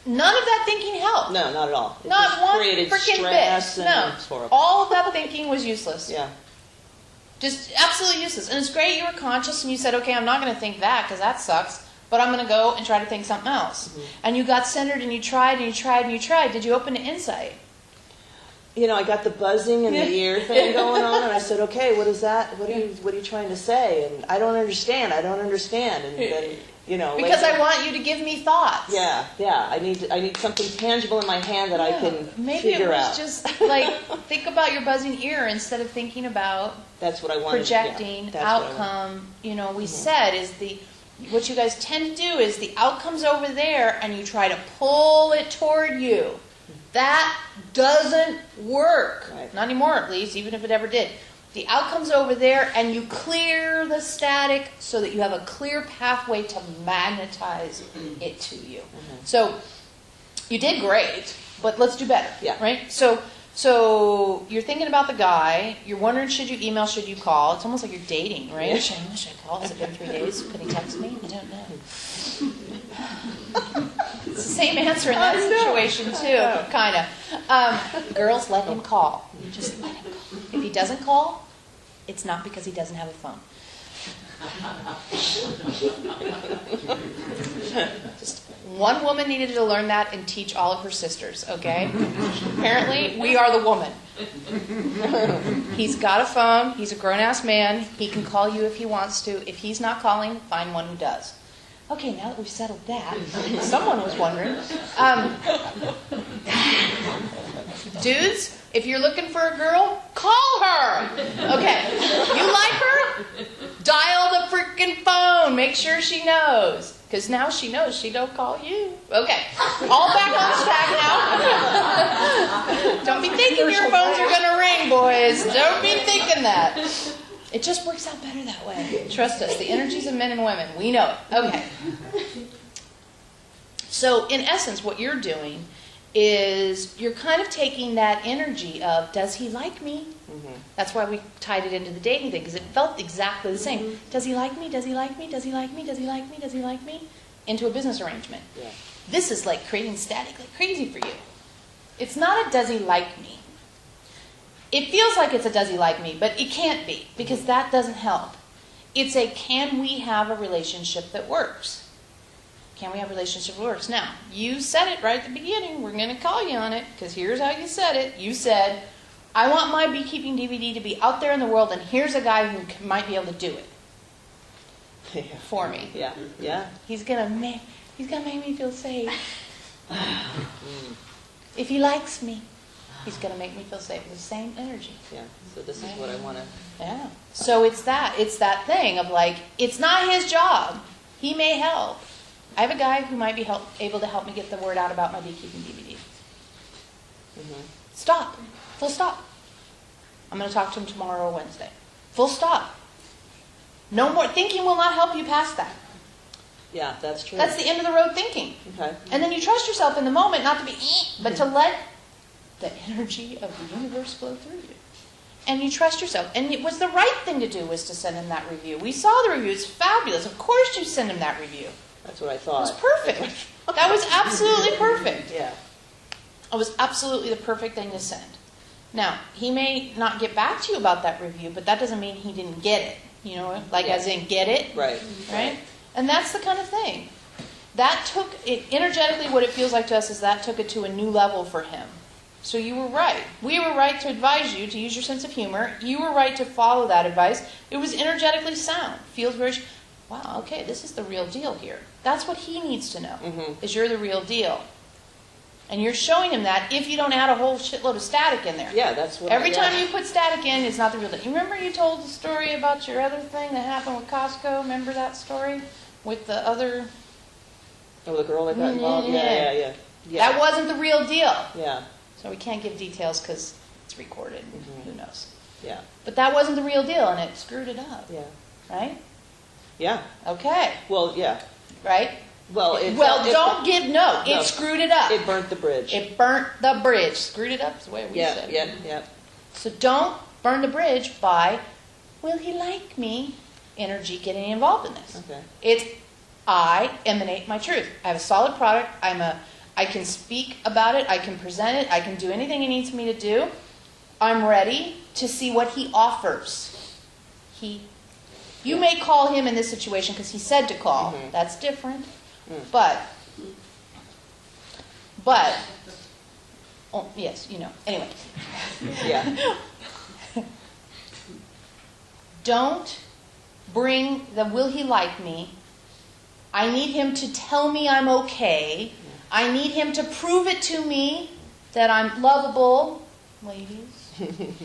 none of that thinking helped. No, not at all. It not just one created freaking stress bit. And no, it's horrible. all of that thinking was useless. Yeah. Just absolutely useless. And it's great you were conscious and you said, okay, I'm not going to think that because that sucks, but I'm going to go and try to think something else. Mm-hmm. And you got centered and you tried and you tried and you tried. Did you open to insight? I got the buzzing in the ear thing going on, and I said, okay, what is that? What are you trying to say? And I don't understand. And then, because later, I want you to give me thoughts. Yeah. I need something tangible in my hand that I can maybe figure out. Maybe it was just like, think about your buzzing ear instead of thinking about that's what I wanted. Projecting outcome. We said is what you guys tend to do is the outcome's over there, and you try to pull it toward you. That doesn't work. Right. Not anymore, at least, even if it ever did. The outcome's over there, and you clear the static so that you have a clear pathway to magnetize it to you. Mm-hmm. So you did great, but let's do better. Yeah. Right? So you're thinking about the guy. You're wondering, should you email, should you call? It's almost like you're dating, right? Yeah. Should I call? Has it been 3 days? Could he text me? I don't know. It's the same answer in that situation, too, kind of. Girls, let him call. Just let him call. If he doesn't call, it's not because he doesn't have a phone. Just one woman needed to learn that and teach all of her sisters, okay? Apparently, we are the woman. He's got a phone. He's a grown-ass man. He can call you if he wants to. If he's not calling, find one who does. Okay, now that we've settled that, someone was wondering. Dudes, if you're looking for a girl, call her. Okay, you like her? Dial the freaking phone. Make sure she knows. Because now she knows she don't call you. Okay, all back on track now. Don't be thinking your phones are going to ring, boys. Don't be thinking that. It just works out better that way. Trust us, the energies of men and women, we know it. Okay. So, in essence, what you're doing is you're kind of taking that energy of, does he like me? Mm-hmm. That's why we tied it into the dating thing, because it felt exactly the same. Mm-hmm. Does he like me? Does he like me? Does he like me? Does he like me? Does he like me? Into a business arrangement. Yeah. This is like creating static like crazy for you. It's not a does he like me. It feels like it's a does he like me, but it can't be, because that doesn't help. It's a can we have a relationship that works? Can we have a relationship that works? Now, you said it right at the beginning. We're going to call you on it, because here's how you said it. You said, I want my beekeeping DVD to be out there in the world, and here's a guy who might be able to do it for me. Yeah, yeah. He's gonna make me feel safe. If he likes me, he's going to make me feel safe. The same energy. Yeah, so this is what I want to... Yeah. So it's that thing of like, it's not his job. He may help. I have a guy who might be able to help me get the word out about my beekeeping DVD. Mm-hmm. Stop. Full stop. I'm going to talk to him tomorrow or Wednesday. Full stop. No more. Thinking will not help you past that. Yeah, that's true. That's the end of the road thinking. Okay. And then you trust yourself in the moment, not to be, but to let the energy of the universe flow through you. And you trust yourself. And it was the right thing to do was to send him that review. We saw the review. It's fabulous. Of course you send him that review. That's what I thought. It was perfect. That was absolutely perfect. Yeah. It was absolutely the perfect thing to send. Now, he may not get back to you about that review, but that doesn't mean he didn't get it. You know, like as in get it. Right. Right? And that's the kind of thing. That took it, energetically what it feels like to us is that took it to a new level for him. So you were right. We were right to advise you to use your sense of humor. You were right to follow that advice. It was energetically sound. Feels very, wow, okay, this is the real deal here. That's what he needs to know, is you're the real deal. And you're showing him that if you don't add a whole shitload of static in there. Yeah, that's what Every time you put static in, it's not the real deal. You remember you told the story about your other thing that happened with Costco? Remember that story? With the other... Oh, the girl that got involved? Yeah. That wasn't the real deal. Yeah. So we can't give details because it's recorded. Who knows? Yeah. But that wasn't the real deal, and it screwed it up. Yeah. Right? Yeah. Okay. Well, yeah. Right? Well, it screwed it up. It burnt the bridge. It burnt the bridge. Screwed it up is the way we said it. Yeah. So don't burn the bridge by, will he like me? Energy getting involved in this. Okay. It's, I emanate my truth. I have a solid product. I can speak about it. I can present it. I can do anything he needs me to do. I'm ready to see what he offers. You may call him in this situation because he said to call. That's different. But, oh, yes, you know. Anyway. Yeah. Don't bring the will he like me. I need him to tell me I'm okay. I need him to prove it to me that I'm lovable, ladies. Right?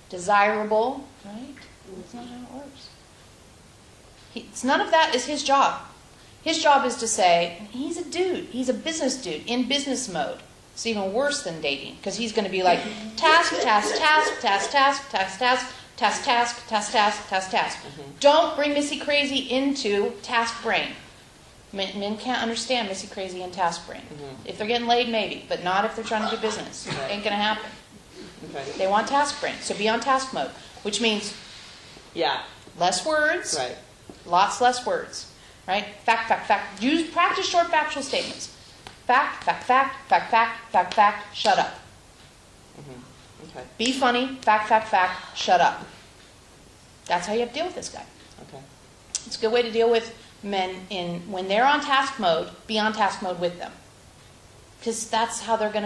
Desirable, right? That's not how it works. None of that is his job. His job is to say, he's a dude. He's a business dude in business mode. It's even worse than dating because he's going to be like task. Don't bring Missy Crazy into task brain. Men can't understand Missy Crazy and task brain. If they're getting laid, maybe, but not if they're trying to do business. It ain't going to happen. Okay. They want task brain. So be on task mode, which means less words, lots less words. Right? Fact. Practice short factual statements. Fact, shut up. Okay. Be funny, fact, shut up. That's how you have to deal with this guy. Okay. It's a good way to deal with men when they're on task mode, be on task mode with them. Because that's how you're going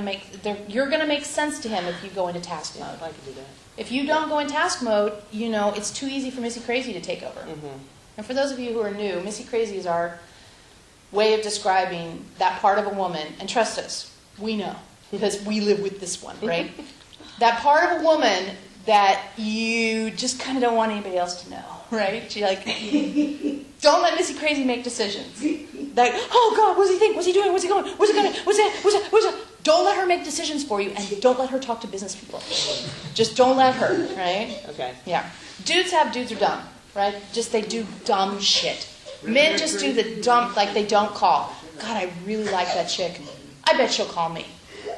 to make sense to him if you go into task mode. I can do that. If you don't go in task mode, it's too easy for Missy Crazy to take over. And for those of you who are new, Missy Crazy is our way of describing that part of a woman. And trust us, we know, because we live with this one, right? That part of a woman that you just kind of don't want anybody else to know, right? She like, don't let Missy Crazy make decisions. Like, oh God, what does he think? What's he doing? What's he going? What's he going? What's that? What's that? What's that? Don't let her make decisions for you, and don't let her talk to business people. Just don't let her, right? Okay. Yeah. Dudes are dumb, right? Just they do dumb shit. Men just do the dumb, like they don't call. God, I really like that chick. I bet she'll call me.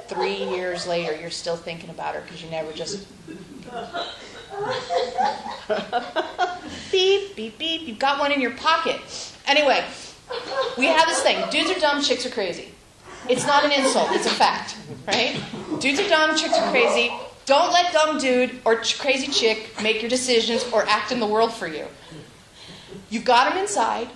3 years later, you're still thinking about her because you never just... Beep, beep, beep. You've got one in your pocket. Anyway, we have this thing. Dudes are dumb, chicks are crazy. It's not an insult. It's a fact, right? Dudes are dumb, chicks are crazy. Don't let dumb dude or crazy chick make your decisions or act in the world for you. You've got them inside,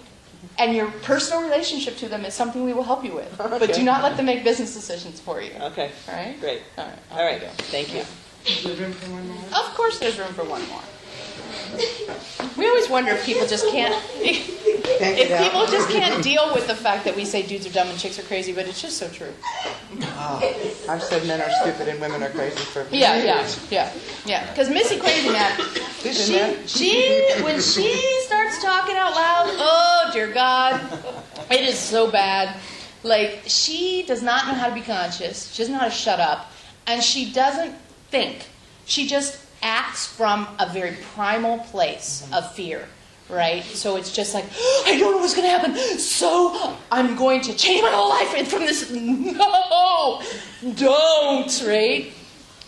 and your personal relationship to them is something we will help you with. Okay. But do not let them make business decisions for you. Okay. All right? Great. All right. All right. Thank you. Is there room for one more? Of course there's room for one more. We always wonder if people just can't... If people just can't deal with the fact that we say dudes are dumb and chicks are crazy, but it's just so true. I've said men are stupid and women are crazy for Yeah. Because Missy Crazy, man, when she starts talking out loud, oh dear God, it is so bad. Like, she does not know how to be conscious. She doesn't know how to shut up. And she doesn't think. She just acts from a very primal place of fear. Right? So it's just like, I don't know what's going to happen, so I'm going to change my whole life from this. No! Don't! Right?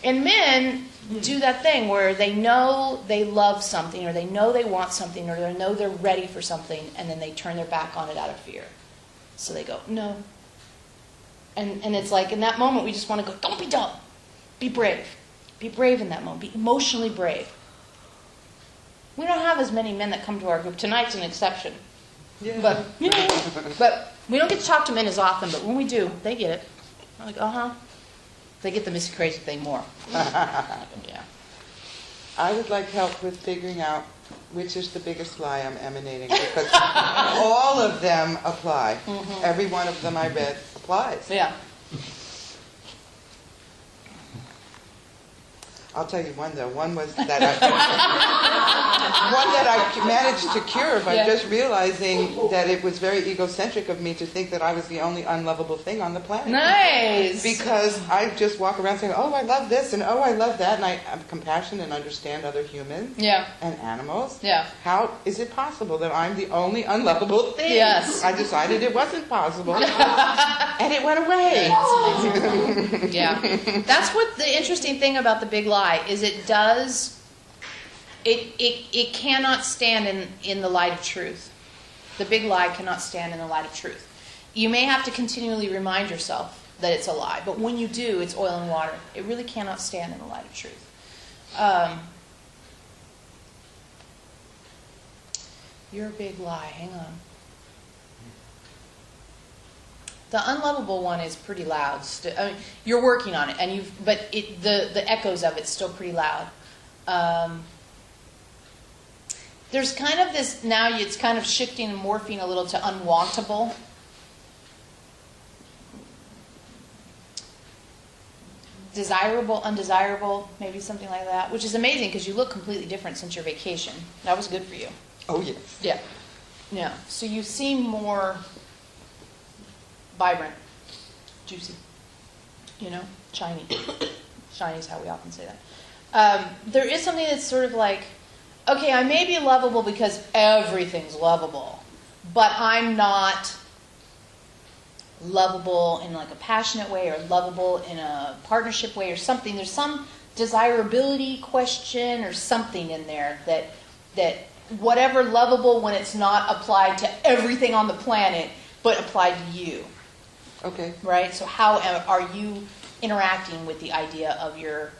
And men do that thing where they know they love something, or they know they want something, or they know they're ready for something, and then they turn their back on it out of fear. So they go, no. And it's like, in that moment, we just want to go, don't be dumb. Be brave. Be brave in that moment. Be emotionally brave. We don't have as many men that come to our group. Tonight's an exception. Yeah. But we don't get to talk to men as often, but when we do, they get it. They're like, uh-huh. They get the Missy Crazy thing more. Yeah. I would like help with figuring out which is the biggest lie I'm emanating, because all of them apply. Mm-hmm. Every one of them I read applies. Yeah. I'll tell you one though. One was that I managed to cure by just realizing that it was very egocentric of me to think that I was the only unlovable thing on the planet. Nice. Because I just walk around saying, oh, I love this, and oh, I love that, and I have compassion and understand other humans and animals. Yeah. How is it possible that I'm the only unlovable thing? Yes. I decided it wasn't possible, and it went away. Yeah. That's what the interesting thing about the big lie is. It cannot stand in the light of truth. The big lie cannot stand in the light of truth. You may have to continually remind yourself that it's a lie, but when you do, it's oil and water. It really cannot stand in the light of truth. Your big lie. Hang on. The unlovable one is pretty loud. I mean, you're working on it, but the echoes of it's still pretty loud. There's kind of this, now it's kind of shifting and morphing a little to unwantable. Desirable, undesirable, maybe something like that, which is amazing because you look completely different since your vacation. That was good for you. Oh, yes. Yeah. Yeah. So you seem more vibrant, juicy, shiny. Shiny is how we often say that. There is something that's sort of like, okay, I may be lovable because everything's lovable, but I'm not lovable in like a passionate way or lovable in a partnership way or something. There's some desirability question or something in there that whatever lovable when it's not applied to everything on the planet, but applied to you. Okay. Right? So how are you interacting with the idea of your...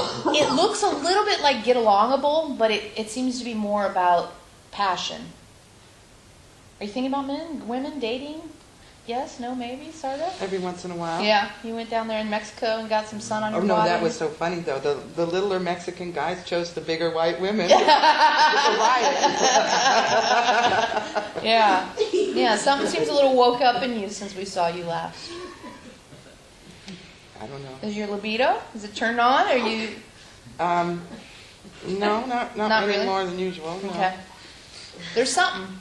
It looks a little bit like get alongable, but it seems to be more about passion. Are you thinking about men, women, dating? Yes, no, maybe, sort of? Every once in a while. Yeah, you went down there in Mexico and got some sun on Oh your no, body. that was so funny though. The littler Mexican guys chose the bigger white women. It's a riot. Yeah. Yeah, something seems a little woke up in you since we saw you last. I don't know. Is your libido? Is it turned on? Are you... No, not Not any really? more than usual. No. Okay. There's something.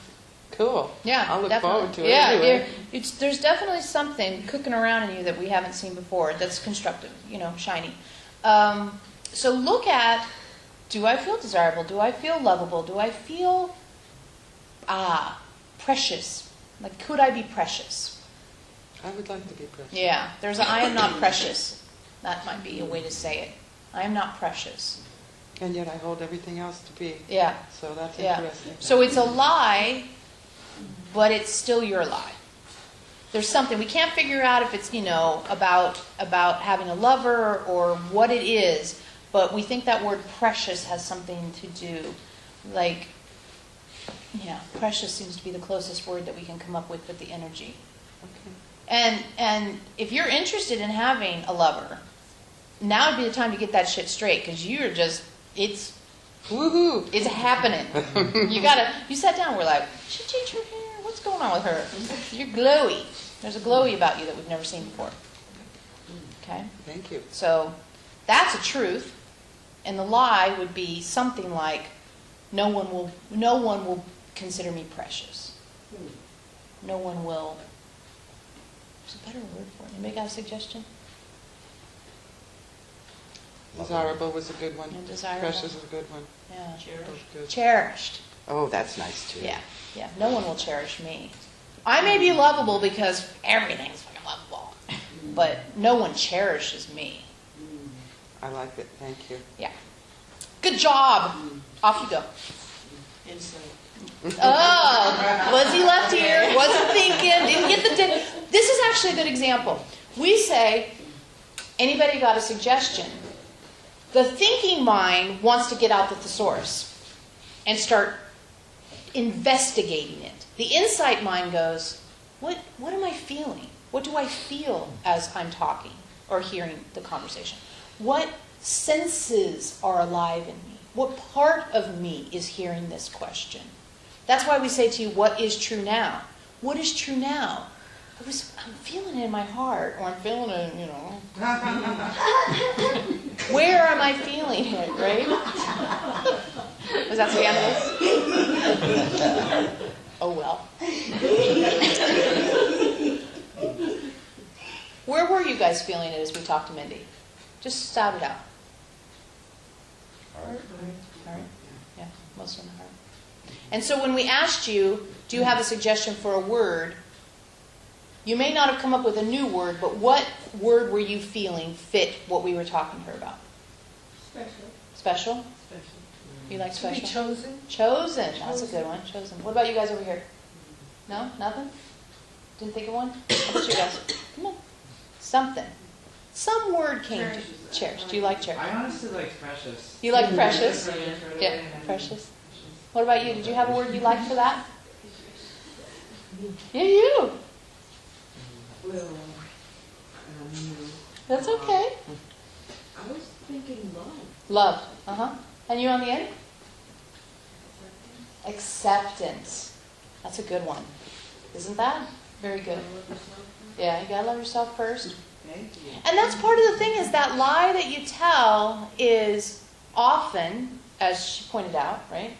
Cool. Yeah, I'll look definitely. forward to it Yeah, anyway. there's definitely something cooking around in you that we haven't seen before that's constructive, shiny. So look at, do I feel desirable? Do I feel lovable? Do I feel, precious? Like, could I be precious? I would like to be precious. Yeah, there's I am not precious. That might be a way to say it. I am not precious. And yet I hold everything else to be. Yeah. So that's Yeah. interesting. So it's a lie, but it's still your lie. There's something we can't figure out if it's about having a lover or what it is, but we think that word precious has something to do, like, precious seems to be the closest word that we can come up with the energy. Okay. And if you're interested in having a lover, now would be the time to get that shit straight, because you're just Woohoo! it's happening. You sat down, we're like, she change her hair? What's going on with her? You're glowy. There's a glowy about you that we've never seen before. Okay? Thank you. So that's a truth. And the lie would be something like, no one will consider me precious. No one will. There's a better word for it. Anybody got a suggestion? Desirable was a good one. Yeah, desirable. Precious is a good one. Yeah. Both good. Cherished. Oh, that's nice too. Yeah. Yeah. No one will cherish me. I may be lovable because everything's fucking lovable. But no one cherishes me. I like it. Thank you. Yeah. Good job. Off you go. Insight. Oh, was he left here? Wasn't thinking. Didn't get the. This is actually a good example. We say, anybody got a suggestion? The thinking mind wants to get out the thesaurus and start investigating it. The insight mind goes, what am I feeling? What do I feel as I'm talking or hearing the conversation? What senses are alive in me? What part of me is hearing this question? That's why we say to you, what is true now? What is true now? I'm feeling it in my heart, or I'm feeling it, Where am I feeling it, right? Was that scandalous? Oh, well. Where were you guys feeling it as we talked to Mindy? Just shout it out. Heart. Yeah, most in the heart. And so when we asked you, do you have a suggestion for a word? You may not have come up with a new word, but what word were you feeling fit what we were talking to her about? Special. Special? You like To be special? chosen. Chosen. That's a good one. Chosen. What about you guys over here? No? Nothing? Didn't think of one? How about you guys? Come on. Something. Some word came to cherished. Do you like cherished? I honestly like precious. You like precious? Yeah, precious. What about you? Did you have a word you liked for that? Yeah, you. Well, That's okay. I was thinking love. Love. Uh-huh. And you on the end? Acceptance. That's a good one. Isn't that? Very good. Yeah, you gotta love yourself first. Thank you. And that's part of the thing is that lie that you tell is often, as she pointed out, right?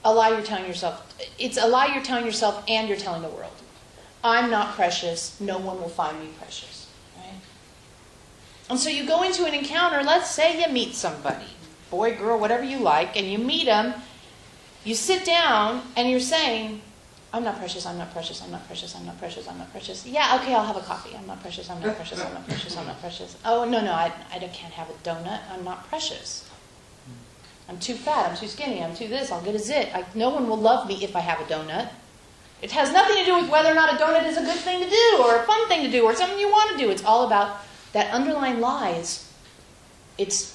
A lie you're telling yourself. It's a lie you're telling yourself and you're telling the world. I'm not precious. No one will find me precious. Right? And so you go into an encounter. Let's say you meet somebody, boy, girl, whatever you like, and you meet them. You sit down and you're saying, I'm not precious, I'm not precious, I'm not precious, I'm not precious, I'm not precious. Yeah, okay, I'll have a coffee. I'm not precious, I'm not precious, I'm not precious, I'm not precious. Oh, no, I can't have a donut. I'm not precious. I'm too fat, I'm too skinny, I'm too this, I'll get a zit. No one will love me if I have a donut. It has nothing to do with whether or not a donut is a good thing to do or a fun thing to do or something you want to do. It's all about that underlying lies. It's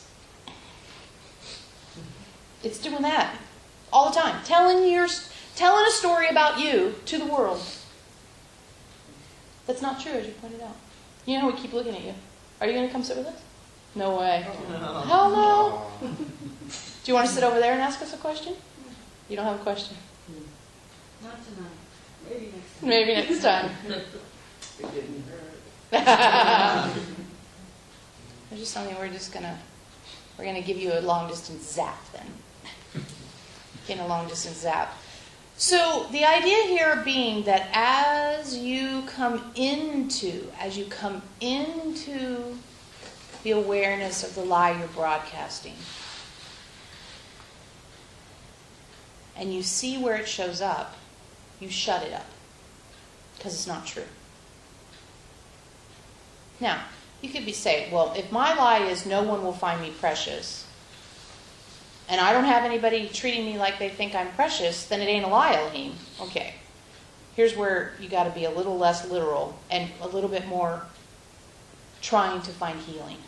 doing that all the time. Telling a story about you to the world. That's not true, as you pointed out. You know, we keep looking at you. Are you going to come sit with us? No way. Hell no. Do you want to sit over there and ask us a question? You don't have a question? Not tonight. Maybe next time. Maybe next time. It didn't hurt. There's just something we're gonna give you a long distance zap then. Getting a long distance zap. So the idea here being that as you come into the awareness of the lie you're broadcasting, and you see where it shows up, you shut it up because it's not true. Now, you could be saying, well, if my lie is no one will find me precious, and I don't have anybody treating me like they think I'm precious, then it ain't a lie, Elohim. Okay. Here's where you got to be a little less literal and a little bit more trying to find healing,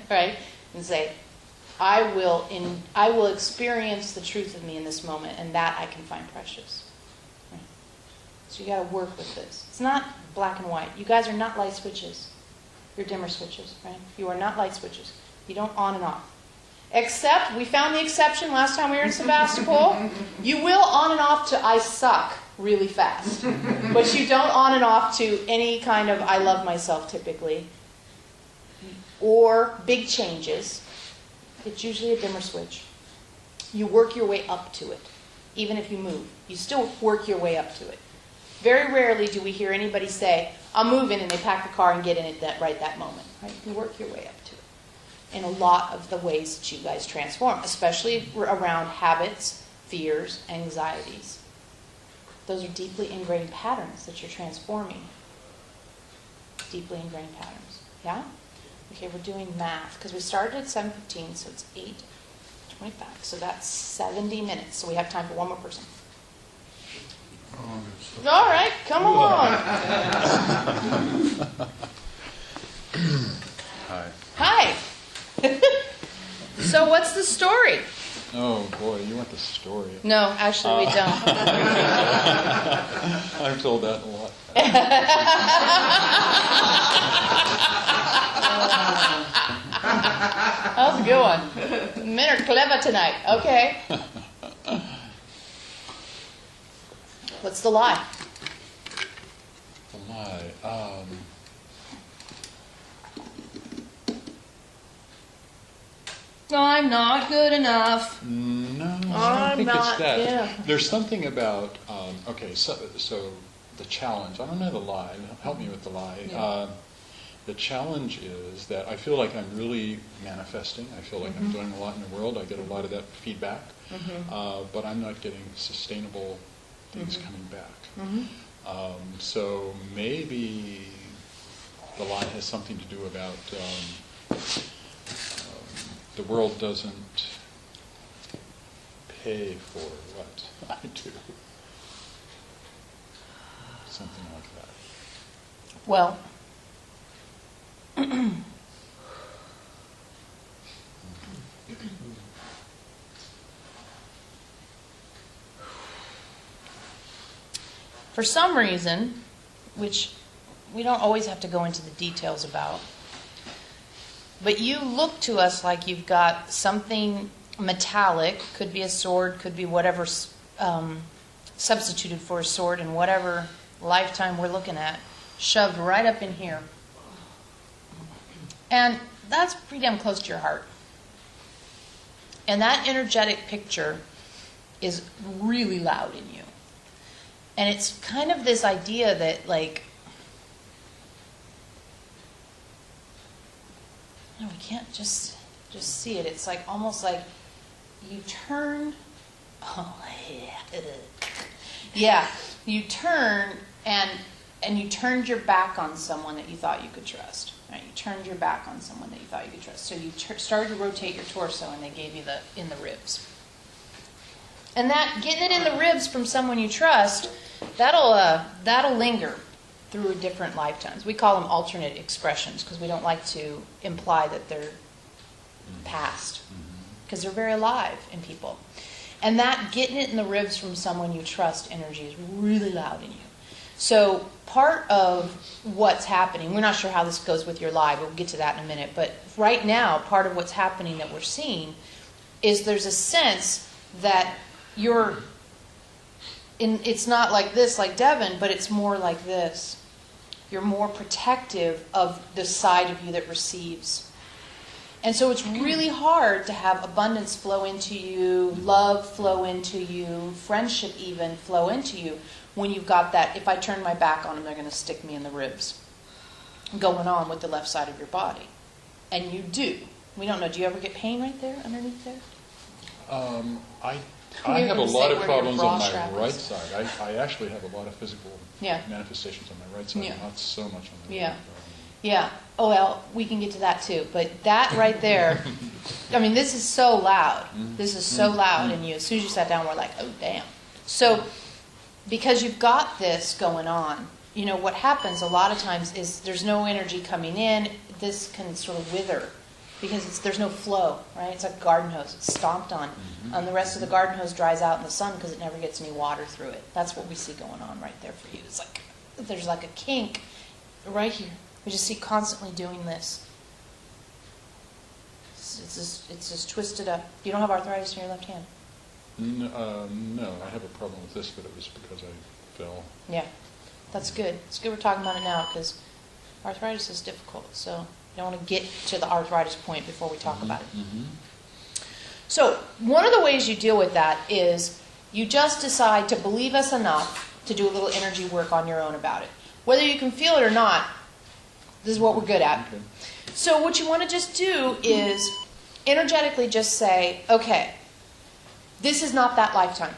right? And say, I will experience the truth of me in this moment, and that I can find precious. Right? So you got to work with this. It's not black and white. You guys are not light switches. You're dimmer switches, right? You are not light switches. You don't on and off. Except, we found the exception last time we were in Sebastopol. You will on and off to I suck really fast. But you don't on and off to any kind of I love myself typically. Or big changes. It's usually a dimmer switch. You work your way up to it. Even if you move, you still work your way up to it. Very rarely do we hear anybody say, I'm moving, and they pack the car and get in it that moment. Right? You work your way up to it in a lot of the ways that you guys transform, especially around habits, fears, anxieties. Those are deeply ingrained patterns that you're transforming. Deeply ingrained patterns. Yeah? Okay, we're doing math, because we started at 7:15, so it's 8:25. So that's 70 minutes. So we have time for one more person. All right, come along. Hi. Hi. So what's the story? Oh boy, you want the story? No, actually we don't. I've told that a lot. That was a good one. Men are clever tonight. Okay. What's the lie? The lie. I'm not good enough. No, I don't I'm think not, it's that. yeah. There's something about, okay, so the challenge, I don't know the lie, help me with the lie. Yeah. The challenge is that I feel like I'm really manifesting. I feel like I'm doing a lot in the world. I get a lot of that feedback. But I'm not getting sustainable things coming back. So maybe the lie has something to do about the world doesn't pay for what I do. Something like that. Well, for some reason, which we don't always have to go into the details about, but you look to us like you've got something metallic, could be a sword, could be whatever substituted for a sword in whatever lifetime we're looking at, shoved right up in here. And that's pretty damn close to your heart. And that energetic picture is really loud in you. And it's kind of this idea that, like, no, we can't just see it. It's like almost like you turn. Oh yeah, yeah. You turn and you turned your back on someone that you thought you could trust. Right? You turned your back on someone that you thought you could trust. So you started to rotate your torso, and they gave you in the ribs. And that getting it in the ribs from someone you trust, that'll linger through different lifetimes. We call them alternate expressions because we don't like to imply that they're past, because they're very alive in people. And that getting it in the ribs from someone you trust energy is really loud in you. So part of what's happening, we're not sure how this goes with your lie, but we'll get to that in a minute. But right now, part of what's happening that we're seeing is there's a sense that it's not like this, like Devin, but it's more like this. You're more protective of the side of you that receives. And so it's really hard to have abundance flow into you, love flow into you, friendship even flow into you when you've got that, if I turn my back on them, they're going to stick me in the ribs, going on with the left side of your body. And you do. We don't know. Do you ever get pain right there, underneath there? I You're have a gonna lot say of where your problems on bra my strap is. right side. I actually have a lot of physical manifestations on my right side, Yeah. not so much on the Yeah. left. Yeah. Oh, well, we can get to that too. But that right there, I mean, this is so loud. This is so loud in you. As soon as you sat down, we're like, oh, damn. So because you've got this going on, you know, what happens a lot of times is there's no energy coming in. This can sort of wither because there's no flow, right? It's like a garden hose. It's stomped on. And the rest of the garden hose dries out in the sun because it never gets any water through it. That's what we see going on right there for you. It's like there's like a kink right here. We just see constantly doing this. It's just twisted up. You don't have arthritis in your left hand? No, I have a problem with this, but it was because I fell. Yeah, that's good. It's good we're talking about it now because arthritis is difficult. So you don't want to get to the arthritis point before we talk about it. So one of the ways you deal with that is you just decide to believe us enough to do a little energy work on your own about it. Whether you can feel it or not, this is what we're good at. Okay. So what you want to just do is energetically just say, okay, this is not that lifetime.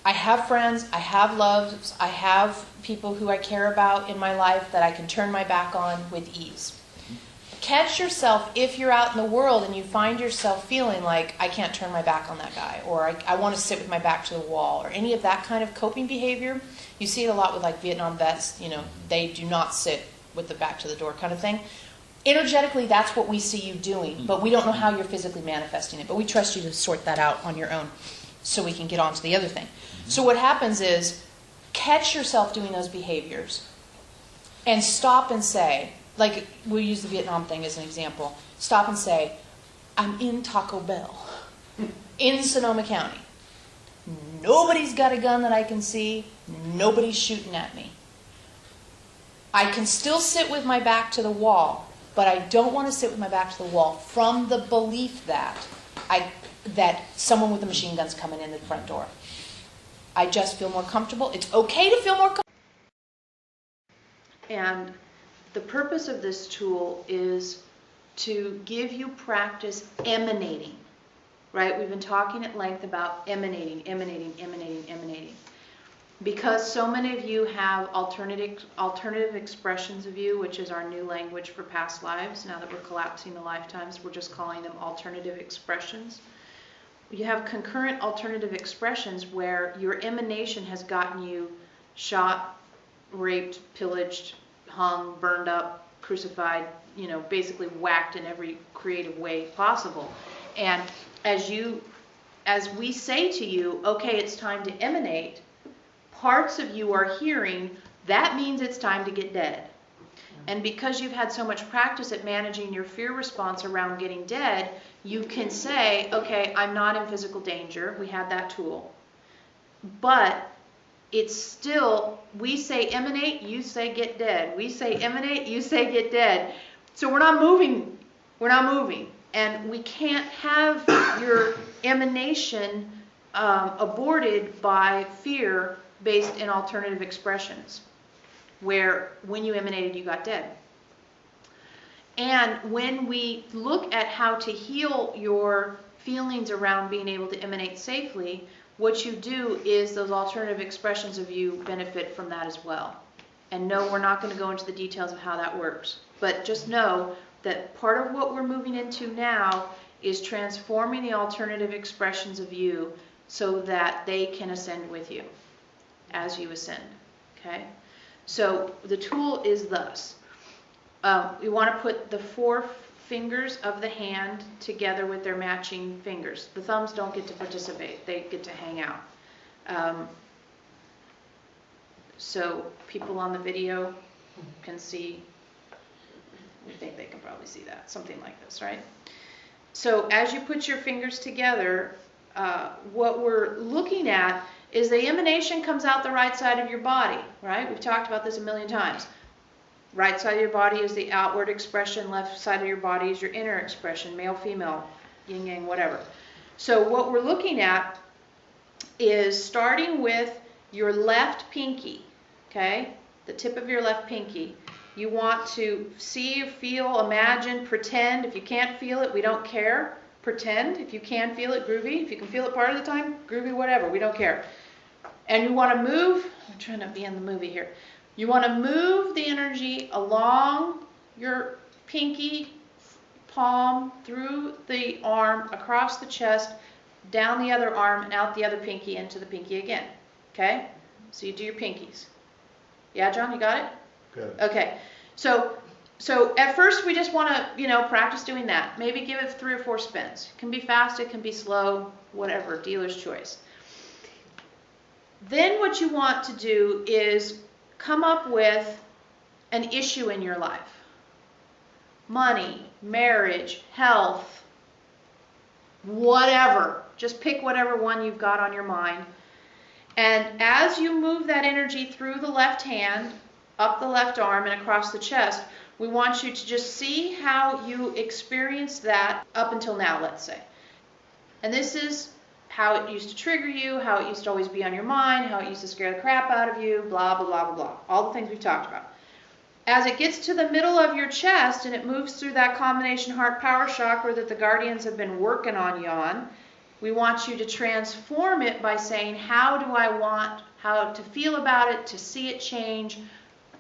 I have friends, I have loves, I have people who I care about in my life that I can turn my back on with ease. Catch yourself if you're out in the world and you find yourself feeling like I can't turn my back on that guy, or I want to sit with my back to the wall, or any of that kind of coping behavior. You see it a lot with like Vietnam vets, you know, they do not sit with the back to the door kind of thing. Energetically, that's what we see you doing, but we don't know how you're physically manifesting it. But we trust you to sort that out on your own so we can get on to the other thing. So what happens is, catch yourself doing those behaviors and stop and say, like we'll use the Vietnam thing as an example, stop and say, I'm in Taco Bell in Sonoma County. Nobody's got a gun that I can see. Nobody's shooting at me. I can still sit with my back to the wall, but I don't want to sit with my back to the wall from the belief that someone with a machine gun's coming in the front door. I just feel more comfortable. It's okay to feel more comfortable. And the purpose of this tool is to give you practice emanating, right? We've been talking at length about emanating. Because so many of you have alternative expressions of you, which is our new language for past lives. Now that we're collapsing the lifetimes, we're just calling them alternative expressions. You have concurrent alternative expressions where your emanation has gotten you shot, raped, pillaged, hung, burned up, crucified, you know, basically whacked in every creative way possible. And as we say to you, okay, it's time to emanate, parts of you are hearing, that means it's time to get dead. And because you've had so much practice at managing your fear response around getting dead, you can say, okay, I'm not in physical danger. We have that tool. But it's still, we say emanate, you say get dead. We say emanate, you say get dead. So we're not moving. We're not moving. And we can't have your emanation aborted by fear based in alternative expressions, where when you emanated, you got dead. And when we look at how to heal your feelings around being able to emanate safely, what you do is those alternative expressions of you benefit from that as well. And no, we're not going to go into the details of how that works. But just know that part of what we're moving into now is transforming the alternative expressions of you so that they can ascend with you as you ascend. Okay? So the tool is thus. We want to put the 4 fingers of the hand together with their matching fingers. The thumbs don't get to participate. They get to hang out. so people on the video can see. I think they can probably see that, something like this, right? So as you put your fingers together, what we're looking at is the emanation comes out the right side of your body, right? We've talked about this a million times. Right side of your body is the outward expression, left side of your body is your inner expression, male, female, yin, yang, whatever. So what we're looking at is starting with your left pinky, okay? The tip of your left pinky. You want to see, feel, imagine, pretend. If you can't feel it, we don't care. Pretend. If you can feel it, groovy. If you can feel it part of the time, groovy, whatever. We don't care. And you want to move. I'm trying to be in the movie here. You want to move the energy along your pinky palm, through the arm, across the chest, down the other arm, and out the other pinky into the pinky again. Okay? So you do your pinkies. Yeah, John, you got it? Good. Okay. So at first we just want to, practice doing that. Maybe give it 3 or 4 spins. It can be fast, it can be slow, whatever, dealer's choice. Then what you want to do is come up with an issue in your life. Money, marriage, health, whatever. Just pick whatever one you've got on your mind. And as you move that energy through the left hand, up the left arm, and across the chest, we want you to just see how you experienced that up until now, let's say. And this is how it used to trigger you, how it used to always be on your mind, how it used to scare the crap out of you, blah, blah, blah, blah, blah. All the things we've talked about. As it gets to the middle of your chest and it moves through that combination heart power chakra that the guardians have been working on you on, we want you to transform it by saying, how do I want how to feel about it, to see it change?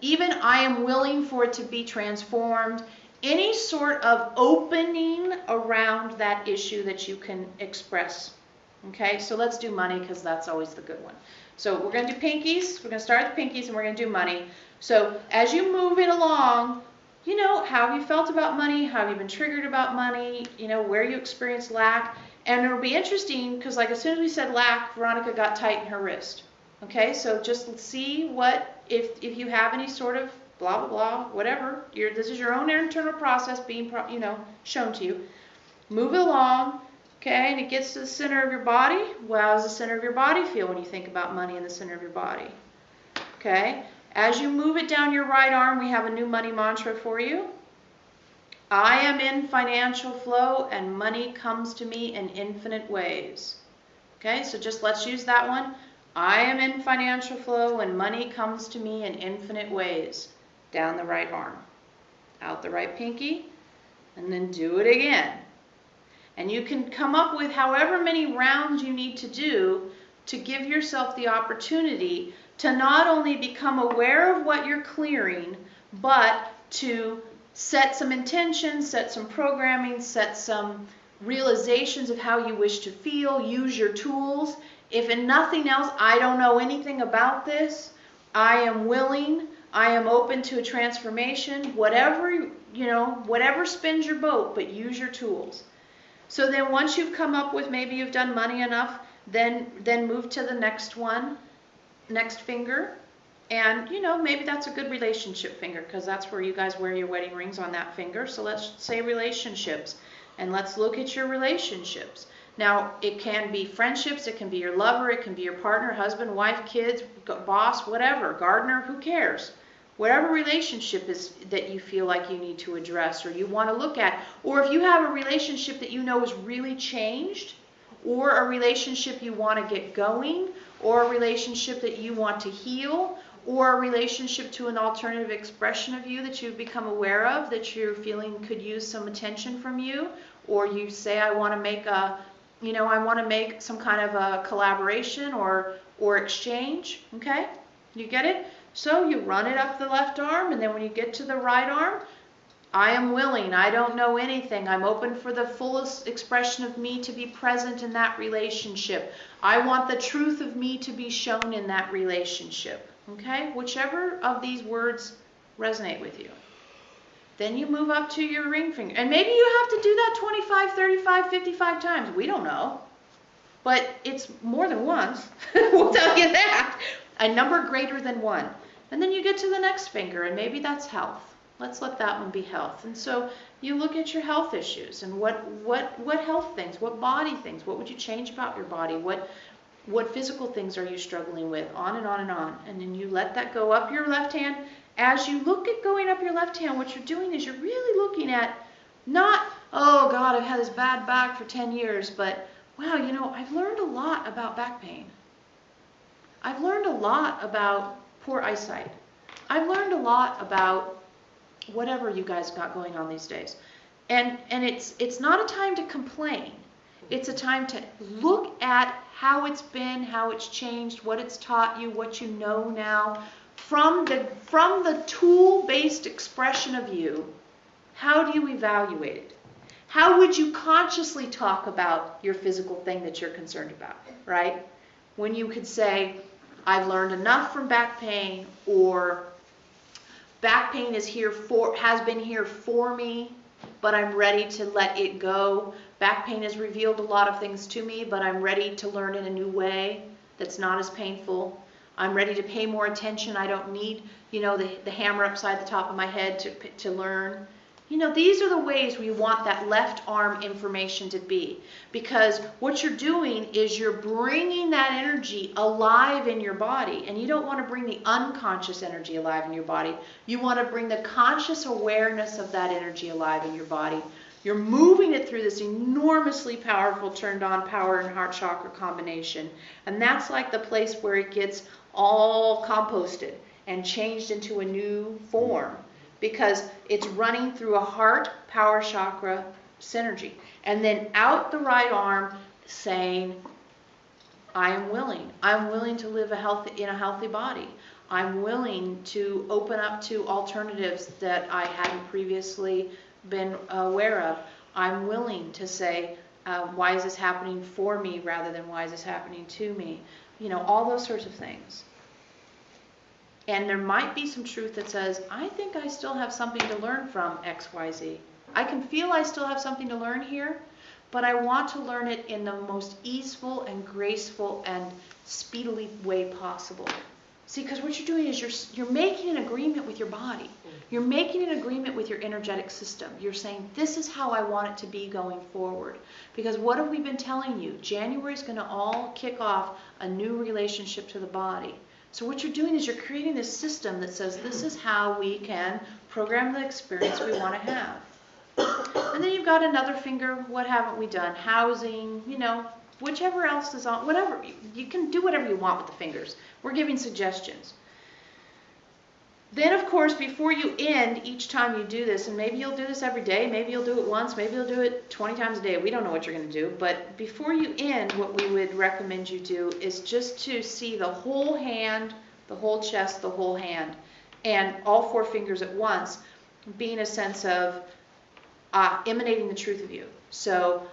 Even I am willing for it to be transformed. Any sort of opening around that issue that you can express. Okay, so let's do money because that's always the good one. So we're going to do pinkies. We're going to start with pinkies and we're going to do money. So as you move it along, how have you felt about money? How have you been triggered about money? Where you experienced lack. And it'll be interesting because as soon as we said lack, Veronica got tight in her wrist. Okay, so just see if you have any sort of blah, blah, blah, whatever. This is your own internal process being, shown to you. Move it along. Okay, and it gets to the center of your body. Well, how does the center of your body feel when you think about money in the center of your body? Okay, as you move it down your right arm, we have a new money mantra for you. I am in financial flow and money comes to me in infinite ways. Okay, so just let's use that one. I am in financial flow and money comes to me in infinite ways. Down the right arm, out the right pinky, and then do it again. And you can come up with however many rounds you need to do to give yourself the opportunity to not only become aware of what you're clearing, but to set some intentions, set some programming, set some realizations of how you wish to feel, use your tools. If in nothing else, I don't know anything about this, I am willing, I am open to a transformation, whatever spins your boat, but use your tools. So then once you've come up with, maybe you've done money enough, then move to the next one, next finger. And, maybe that's a good relationship finger because that's where you guys wear your wedding rings, on that finger. So let's say relationships. And let's look at your relationships. Now, it can be friendships, it can be your lover, it can be your partner, husband, wife, kids, boss, whatever, gardener, who cares? Whatever relationship is that you feel like you need to address or you want to look at, or if you have a relationship that is really changed, or a relationship you want to get going, or a relationship that you want to heal, or a relationship to an alternative expression of you that you've become aware of, that you're feeling could use some attention from you, or you say, I want to make some kind of a collaboration or exchange, okay? You get it? So you run it up the left arm, and then when you get to the right arm, I am willing, I don't know anything, I'm open for the fullest expression of me to be present in that relationship. I want the truth of me to be shown in that relationship. Okay? Whichever of these words resonate with you. Then you move up to your ring finger. And maybe you have to do that 25, 35, 55 times. We don't know. But it's more than once. We'll tell you that. A number greater than 1. And then you get to the next finger, and maybe that's health. Let's let that one be health. And so you look at your health issues and what health things, what body things, what would you change about your body, what physical things are you struggling with, on and on and on. And then you let that go up your left hand. As you look at going up your left hand, what you're doing is you're really looking at not, oh God, I've had this bad back for 10 years, but wow, you know, I've learned a lot about back pain. I've learned a lot about poor eyesight. I've learned a lot about whatever you guys got going on these days. And it's not a time to complain. It's a time to look at how it's been, how it's changed, what it's taught you, what you know now. From the tool-based expression of you, how do you evaluate it? How would you consciously talk about your physical thing that you're concerned about, right? When you could say, I've learned enough from back pain, or back pain has been here for me, but I'm ready to let it go. Back pain has revealed a lot of things to me, but I'm ready to learn in a new way that's not as painful. I'm ready to pay more attention. I don't need, you know, the hammer upside the top of my head to learn. You know, these are the ways we want that left arm information to be. Because what you're doing is you're bringing that energy alive in your body. And you don't want to bring the unconscious energy alive in your body. You want to bring the conscious awareness of that energy alive in your body. You're moving it through this enormously powerful turned on power and heart chakra combination. And that's like the place where it gets all composted and changed into a new form. Because it's running through a heart power chakra synergy. And then out the right arm saying, I am willing. I'm willing to live in a healthy body. I'm willing to open up to alternatives that I hadn't previously been aware of. I'm willing to say, why is this happening for me rather than why is this happening to me? You know, all those sorts of things. And there might be some truth that says, I think I still have something to learn from XYZ. I can feel I still have something to learn here, but I want to learn it in the most easeful and graceful and speedily way possible. See, because what you're doing is you're making an agreement with your body. You're making an agreement with your energetic system. You're saying, this is how I want it to be going forward. Because what have we been telling you? January is going to all kick off a new relationship to the body. So what you're doing is you're creating this system that says this is how we can program the experience we want to have. And then you've got another finger, what haven't we done? Housing, you know, whichever else is on, whatever. You can do whatever you want with the fingers. We're giving suggestions. Then, of course, before you end each time you do this, and maybe you'll do this every day, maybe you'll do it once, maybe you'll do it 20 times a day. We don't know what you're going to do. But before you end, what we would recommend you do is just to see the whole hand, the whole chest, the whole hand, and all 4 fingers at once, being a sense of emanating the truth of you. So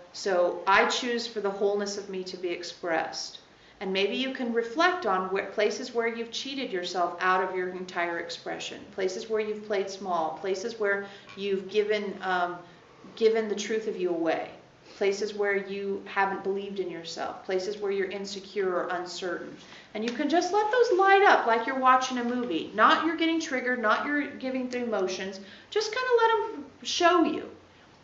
I choose for the wholeness of me to be expressed. And maybe you can reflect on places where you've cheated yourself out of your entire expression, places where you've played small, places where you've given the truth of you away, places where you haven't believed in yourself, places where you're insecure or uncertain. And you can just let those light up like you're watching a movie. Not you're getting triggered, not you're giving through emotions. Just kind of let them show you.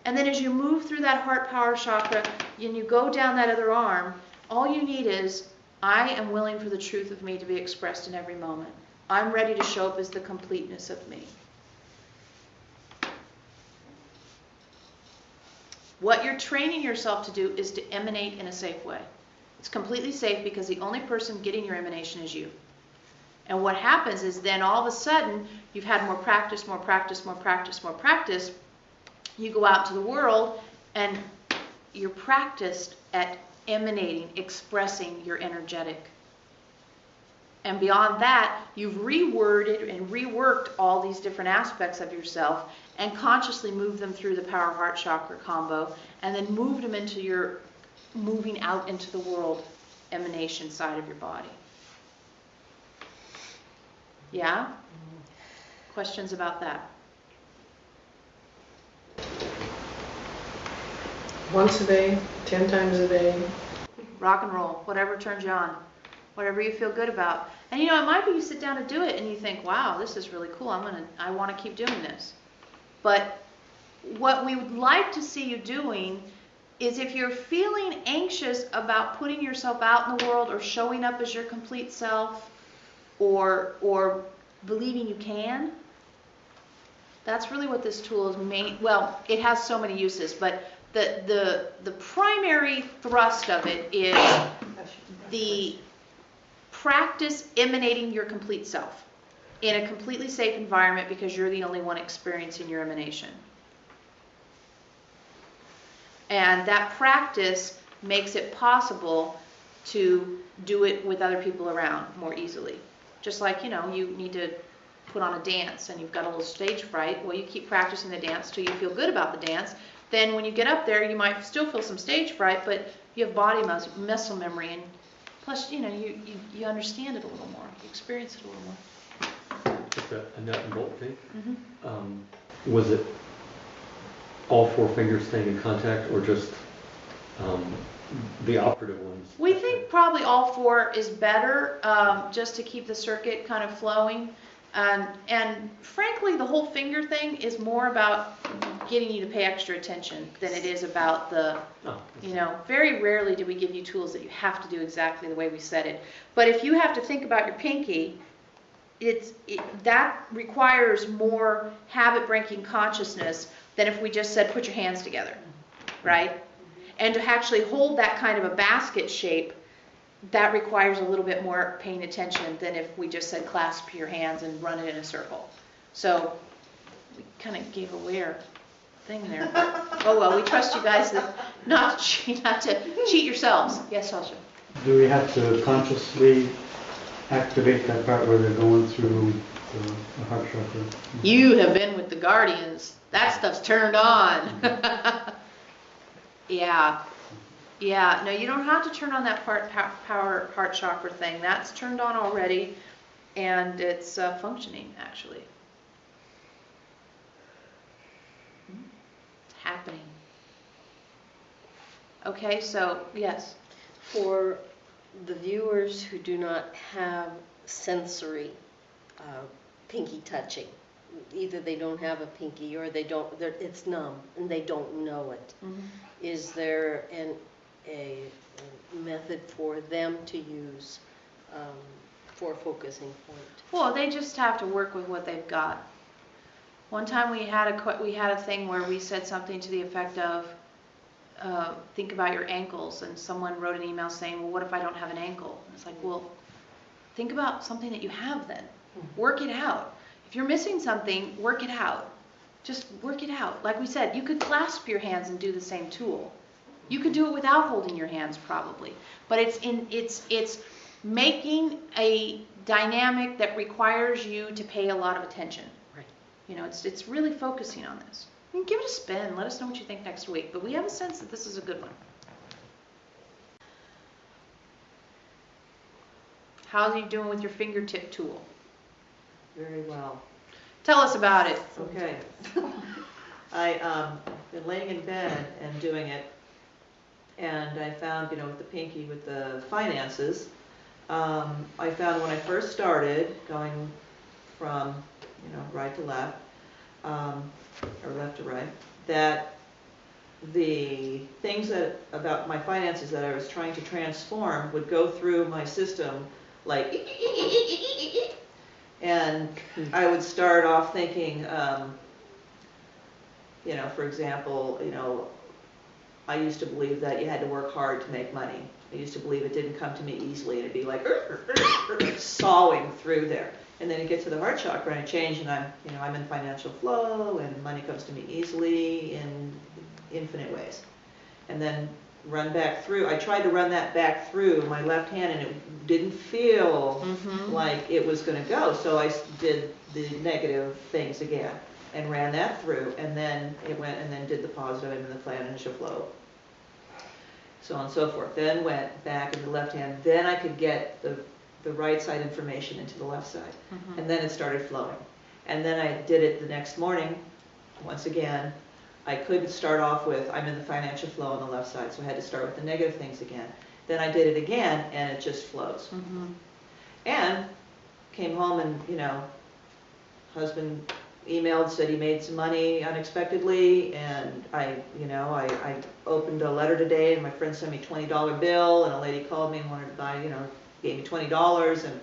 And then as you move through that heart power chakra and you go down that other arm, all you need is, I am willing for the truth of me to be expressed in every moment. I'm ready to show up as the completeness of me. What you're training yourself to do is to emanate in a safe way. It's completely safe because the only person getting your emanation is you. And what happens is then all of a sudden, you've had more practice, more practice, more practice, more practice. You go out to the world and you're practiced at emanating, expressing your energetic. And beyond that, you've reworded and reworked all these different aspects of yourself and consciously moved them through the power heart chakra combo and then moved them into your moving out into the world emanation side of your body. Yeah? Questions about that? Once a day, 10 times a day. Rock and roll, whatever turns you on. whatever you feel good about. And it might be you sit down to do it and you think, wow, this is really cool. I want to keep doing this. But what we would like to see you doing is, if you're feeling anxious about putting yourself out in the world or showing up as your complete self, or believing you can, that's really what this tool is well, it has so many uses, but the primary thrust of it is the practice emanating your complete self in a completely safe environment, because you're the only one experiencing your emanation. And that practice makes it possible to do it with other people around more easily. Just like, you need to put on a dance and you've got a little stage fright. Well, you keep practicing the dance till you feel good about the dance. Then when you get up there, you might still feel some stage fright, but you have body muscle memory, and plus, you understand it a little more. You experience it a little more. Just a nut and bolt thing. Was it all 4 fingers staying in contact, or just the operative ones? We think probably all 4 is better, just to keep the circuit kind of flowing. And frankly, the whole finger thing is more about getting you to pay extra attention than it is about very rarely do we give you tools that you have to do exactly the way we said it. But if you have to think about your pinky, that requires more habit-breaking consciousness than if we just said, put your hands together, right? And to actually hold that kind of a basket shape, that requires a little bit more paying attention than if we just said, clasp your hands and run it in a circle. So we kind of gave away our thing there. Oh well, we trust you guys not to cheat yourselves. Yes, Sasha? Do we have to consciously activate that part where they're going through the heart chakra? You have been with the guardians. That stuff's turned on. Yeah. No, you don't have to turn on that power heart chakra thing. That's turned on already, and it's functioning, actually. It's happening. Okay, so, yes. For the viewers who do not have sensory pinky touching, either they don't have a pinky or it's numb and they don't know it. Is there a method for them to use for focusing point? Well, they just have to work with what they've got. One time we had a thing where we said something to the effect of, think about your ankles, and someone wrote an email saying, well, what if I don't have an ankle? And it's like, well, think about something that you have then. Work it out. If you're missing something, work it out. Just work it out. Like we said, you could clasp your hands and do the same tool. You could do it without holding your hands, probably. But it's making a dynamic that requires you to pay a lot of attention. Right. It's really focusing on this. Give it a spin. Let us know what you think next week. But we have a sense that this is a good one. How are you doing with your fingertip tool? Very well. Tell us about it. Okay. I've been laying in bed and doing it, and I found, with the pinky, with the finances, I found when I first started going from, right to left, or left to right, that the things about my finances that I was trying to transform would go through my system like, and I would start off thinking, for example, I used to believe that you had to work hard to make money. I used to believe it didn't come to me easily, and it'd be like sawing through there. And then you get to the heart chakra and I change, and I'm in financial flow, and money comes to me easily in infinite ways. And then run back through. I tried to run that back through my left hand, and it didn't feel like it was going to go. So I did the negative things again and ran that through, and then it went and then did the positive and the financial flow, so on and so forth. Then went back in the left hand. Then I could get the right side information into the left side, and then it started flowing. And then I did it the next morning, once again. I couldn't start off with, I'm in the financial flow on the left side, so I had to start with the negative things again. Then I did it again, and it just flows. And came home and, husband emailed, said he made some money unexpectedly, and I opened a letter today, and my friend sent me a $20 bill, and a lady called me and wanted to buy, gave me $20, and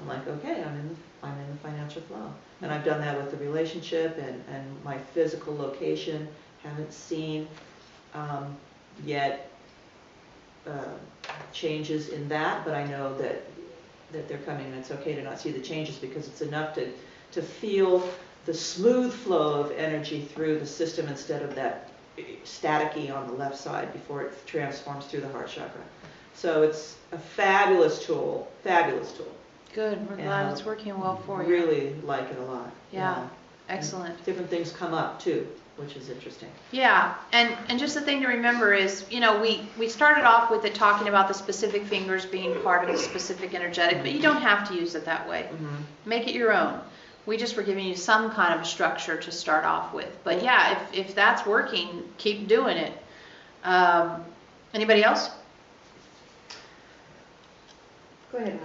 I'm like, okay, I'm in the financial flow. And I've done that with the relationship and my physical location. Haven't seen yet changes in that, but I know that they're coming, and it's okay to not see the changes because it's enough to feel the smooth flow of energy through the system instead of that staticky on the left side before it transforms through the heart chakra. So it's a fabulous tool, fabulous tool. Good, we're glad it's working well for you. Really like it a lot. Yeah, excellent. And different things come up too, which is interesting. Yeah, and just the thing to remember is, we started off with it talking about the specific fingers being part of a specific energetic, but you don't have to use it that way. Make it your own. We just were giving you some kind of a structure to start off with. But yeah, if that's working, keep doing it. Anybody else? Go ahead,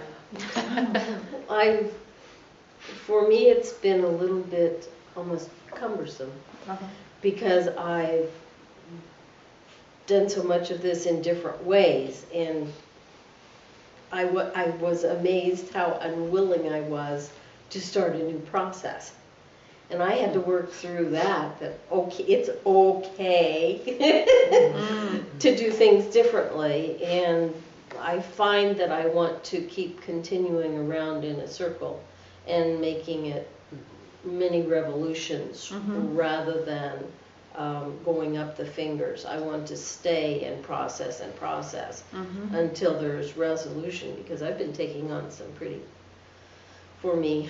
Maya. For me, it's been a little bit almost cumbersome because I've done so much of this in different ways, and I was amazed how unwilling I was to start a new process. And I had to work through that okay, it's okay to do things differently. And I find that I want to keep continuing around in a circle and making it many revolutions rather than going up the fingers. I want to stay and process until there's resolution, because I've been taking on some pretty, for me,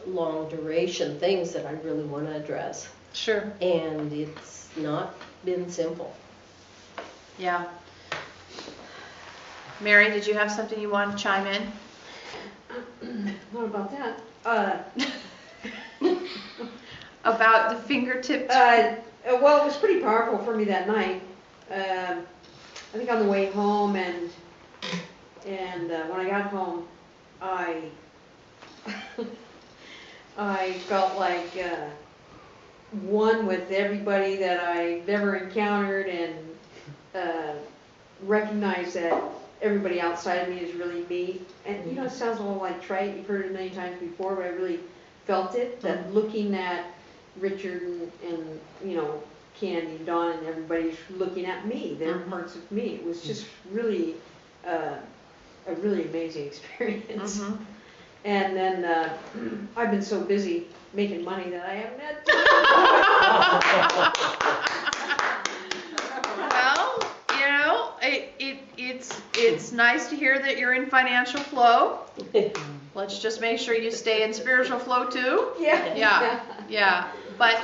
long duration things that I really want to address. Sure. And it's not been simple. Yeah. Mary, did you have something you wanted to chime in? What about that? About the fingertip? Well, it was pretty powerful for me that night. I think on the way home and when I got home, I felt like one with everybody that I've ever encountered, and recognized that everybody outside of me is really me. And it sounds a little like trite, you've heard it a million times before, but I really felt it, that looking at Richard and Candy and Dawn and everybody's looking at me, they're parts of me. It was just really a really amazing experience. And then I've been so busy making money that I haven't had it's nice to hear that you're in financial flow. Let's just make sure you stay in spiritual flow too. Yeah. But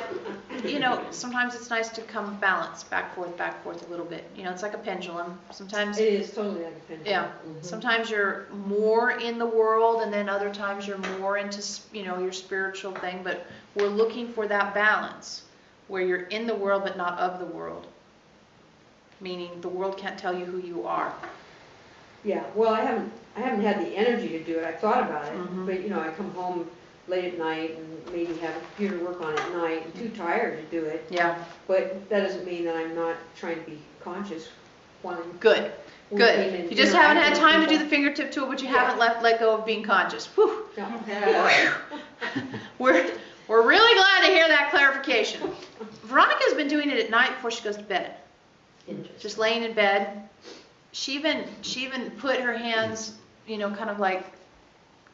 sometimes it's nice to come balance back forth a little bit. It's like a pendulum. Sometimes it is totally like a pendulum. Yeah. Sometimes you're more in the world, and then other times you're more into your spiritual thing. But we're looking for that balance where you're in the world but not of the world. Meaning the world can't tell you who you are. Yeah. Well, I haven't had the energy to do it. I've thought about it, but I come home late at night and maybe have a computer work on it at night. I'm too tired to do it. Yeah. But that doesn't mean that I'm not trying to be conscious when I'm Good. You just haven't had time to do the fingertip tool, but you haven't let go of being conscious. Whew. Yeah. We're really glad to hear that clarification. Veronica's been doing it at night before she goes to bed. Just laying in bed. She even put her hands, kind of like,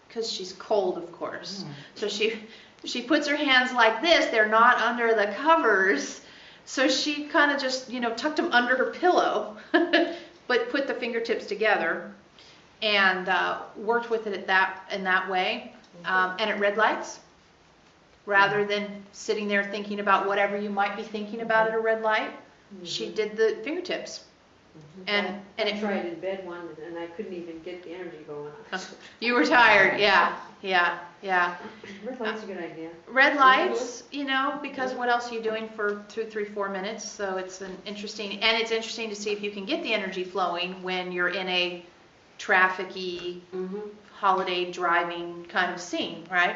because she's cold, of course. So she puts her hands like this. They're not under the covers. So she kind of just, tucked them under her pillow, but put the fingertips together and worked with it in that way. And at red lights, rather than sitting there thinking about whatever you might be thinking about at a red light, she did the fingertips. And I it tried in bed one, and I couldn't even get the energy going. You were tired, yeah. Red light's a good idea. Red lights, because what else are you doing for 2, 3, 4 minutes? So it's interesting to see if you can get the energy flowing when you're in a trafficy, holiday driving kind of scene, right?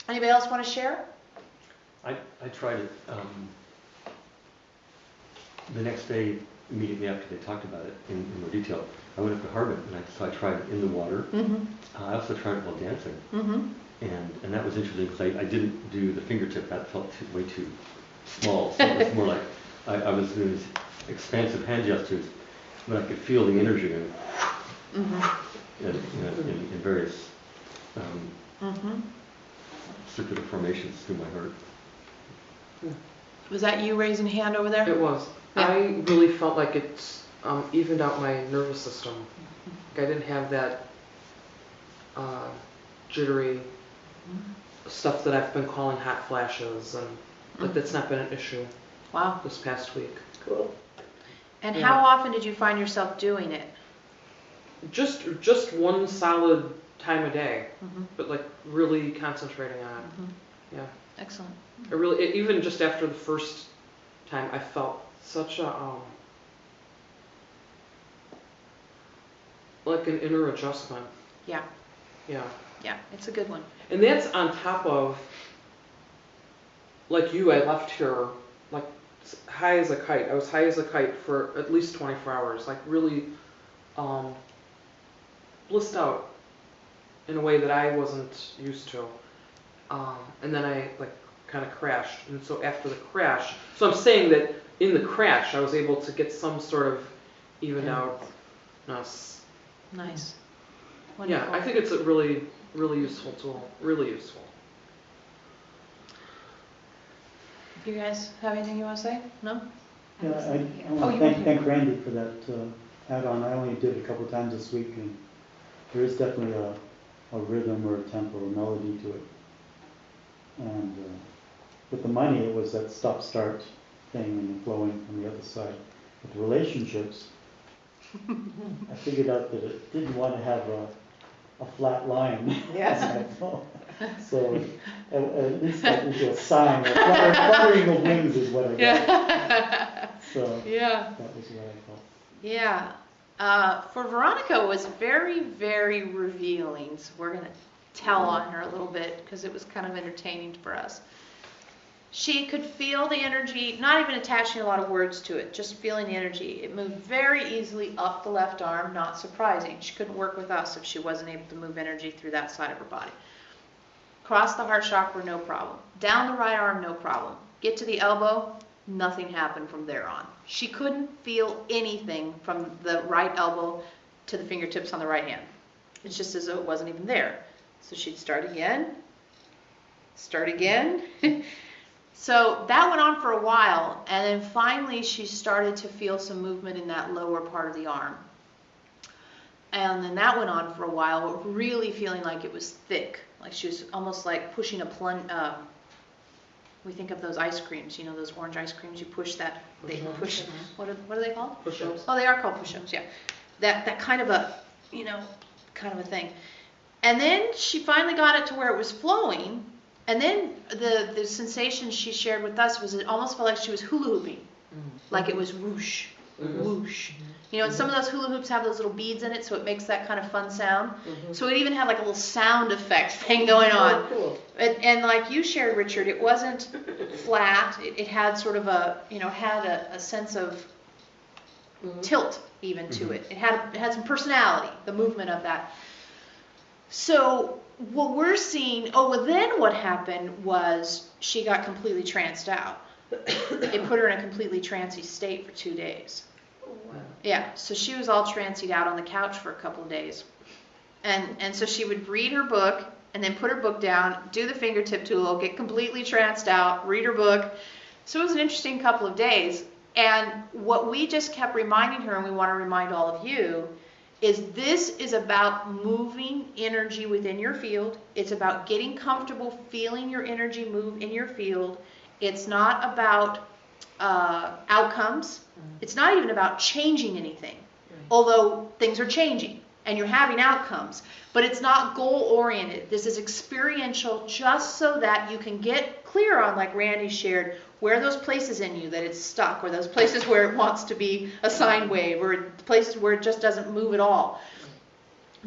Anybody else want to share? I tried it the next day, immediately after they talked about it in more detail. I went up to Harvard, and so I tried it in the water. I also tried it while dancing, and that was interesting because I didn't do the fingertip. That felt way too small. So it was more like I was doing these expansive hand gestures, but I could feel the energy in various circular formations through my heart. Was that you raising a hand over there? It was. Yeah. I really felt like it's evened out my nervous system. Like I didn't have that jittery stuff that I've been calling hot flashes, and like that's not been an issue. Wow. This past week. Cool. And how often did you find yourself doing it? Just one solid time a day, but like really concentrating on it. Yeah. Excellent. Even just after the first time, I felt such a like an inner adjustment. Yeah. Yeah. Yeah, it's a good one. And that's on top of, like you, I left here like high as a kite. I was high as a kite for at least 24 hours, like really blissed out in a way that I wasn't used to. And then I like kind of crashed. And so after the crash, so I'm saying that in the crash, I was able to get some sort of evened outness. Nice. Yeah, Wonderful. I think it's a really, really useful tool. Really useful. You guys have anything you want to say? No? Yeah, I want to thank Randy for that add-on. I only did it a couple times this week, and there is definitely a rhythm or a tempo or melody to it. And with the money, it was that stop-start thing and the flowing from the other side. With the relationships, I figured out that it didn't want to have a flat line. Yes. So at least that into a sign. Fluttering of wings is what I got. Yeah. So yeah. That was what I felt. Yeah. For Veronica, it was very, very revealing. So we're going to tell on her a little bit because it was kind of entertaining for us. She could feel the energy, not even attaching a lot of words to it, just feeling the energy. It moved very easily up the left arm, not surprising. She couldn't work with us if she wasn't able to move energy through that side of her body. Cross the heart chakra, no problem. Down the right arm, no problem. Get to the elbow, nothing happened from there on. She couldn't feel anything from the right elbow to the fingertips on the right hand. It's just as though it wasn't even there. So she'd start again. So that went on for a while, and then finally she started to feel some movement in that lower part of the arm. And then that went on for a while, really feeling like it was thick, like she was almost like pushing a plunge. We think of those ice creams, those orange ice creams. You push that, they push. What are they called? Push-ups. Oh, they are called push-ups. Yeah, that kind of a kind of a thing. And then she finally got it to where it was flowing. And then the sensation she shared with us was it almost felt like she was hula hooping, like it was whoosh, whoosh. And some of those hula hoops have those little beads in it, so it makes that kind of fun sound. So it even had like a little sound effect thing going on. Oh, cool. And like you shared, Richard, it wasn't flat. It had sort of had a sense of tilt even to it. It had some personality, the movement of that. So what we're seeing, then what happened was she got completely tranced out. It put her in a completely trancy state for 2 days. Oh, wow. Yeah, so she was all trancied out on the couch for a couple of days. And so she would read her book and then put her book down, do the fingertip tool, get completely tranced out, read her book. So it was an interesting couple of days. And what we just kept reminding her, and we want to remind all of you, is this is about moving energy within your field. It's about getting comfortable feeling your energy move in your field. It's not about outcomes. It's not even about changing anything, although things are changing and you're having outcomes. But it's not goal-oriented. This is experiential, just so that you can get clear on, like Randy shared, where are those places in you that it's stuck, or those places where it wants to be a sine wave, or places where it just doesn't move at all.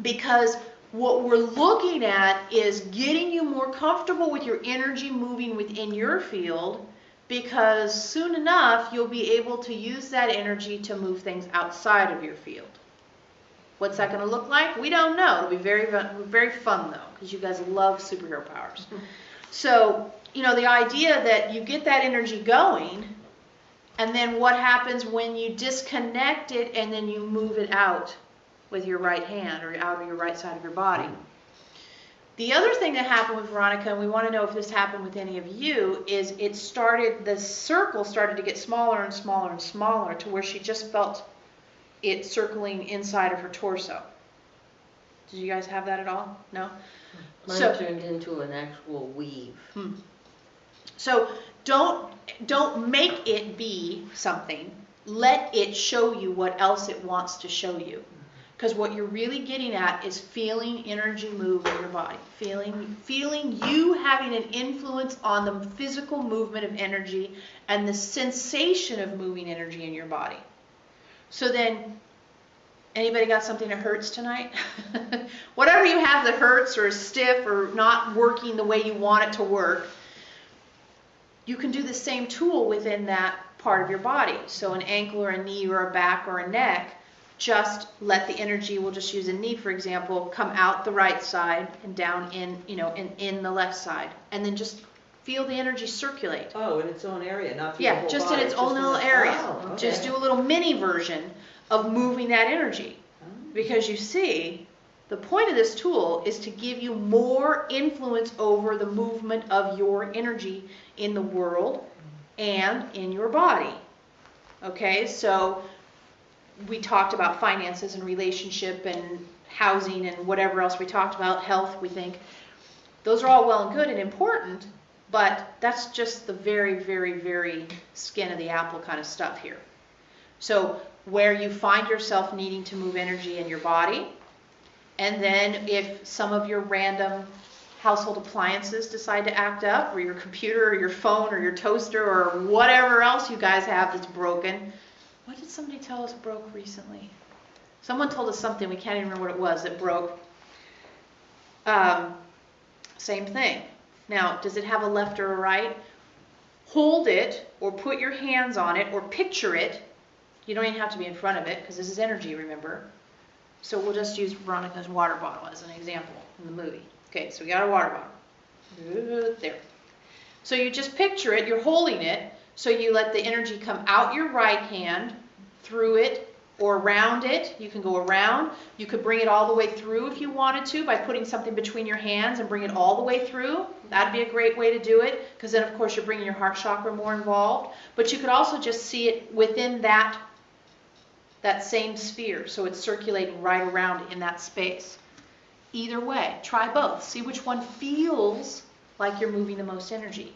Because what we're looking at is getting you more comfortable with your energy moving within your field, because soon enough you'll be able to use that energy to move things outside of your field. What's that going to look like? We don't know. It'll be very, very fun, though, because you guys love superhero powers. So, you know, the idea that you get that energy going, and then what happens when you disconnect it and then you move it out with your right hand or out of your right side of your body. The other thing that happened with Veronica, and we want to know if this happened with any of you, is the circle started to get smaller and smaller and smaller to where she just felt it circling inside of her torso. Did you guys have that at all? No? Mine turned into an actual weave. So don't make it be something. Let it show you what else it wants to show you. Because what you're really getting at is feeling energy move in your body. Feeling you having an influence on the physical movement of energy and the sensation of moving energy in your body. So then, anybody got something that hurts tonight? Whatever you have that hurts or is stiff or not working the way you want it to work, you can do the same tool within that part of your body. So an ankle or a knee or a back or a neck, just let the energy, we'll just use a knee for example, come out the right side and down in the left side. And then just feel the energy circulate. Oh, in its own area, not through the whole just body. in its own little area. Oh, okay. Just do a little mini version of moving that energy. Because you see, the point of this tool is to give you more influence over the movement of your energy in the world and in your body. Okay, so we talked about finances and relationship and housing and whatever else we talked about, health, we think. Those are all well and good and important, but that's just the very, very, very skin of the apple kind of stuff here. So where you find yourself needing to move energy in your body, and then if some of your random household appliances decide to act up, or your computer or your phone or your toaster or whatever else you guys have that's broken. What did somebody tell us broke recently? Someone told us something, we can't even remember what it was, that broke. Same thing. Now, does it have a left or a right? Hold it, or put your hands on it, or picture it. You don't even have to be in front of it, because this is energy, remember? So we'll just use Veronica's water bottle as an example in the movie. Okay, so we got a water bottle. There. So you just picture it, you're holding it, so you let the energy come out your right hand, through it, or around it. You can go around. You could bring it all the way through if you wanted to by putting something between your hands and bring it all the way through. That'd be a great way to do it, because then of course you're bringing your heart chakra more involved. But you could also just see it within that same sphere, so it's circulating right around in that space. Either way, try both. See which one feels like you're moving the most energy.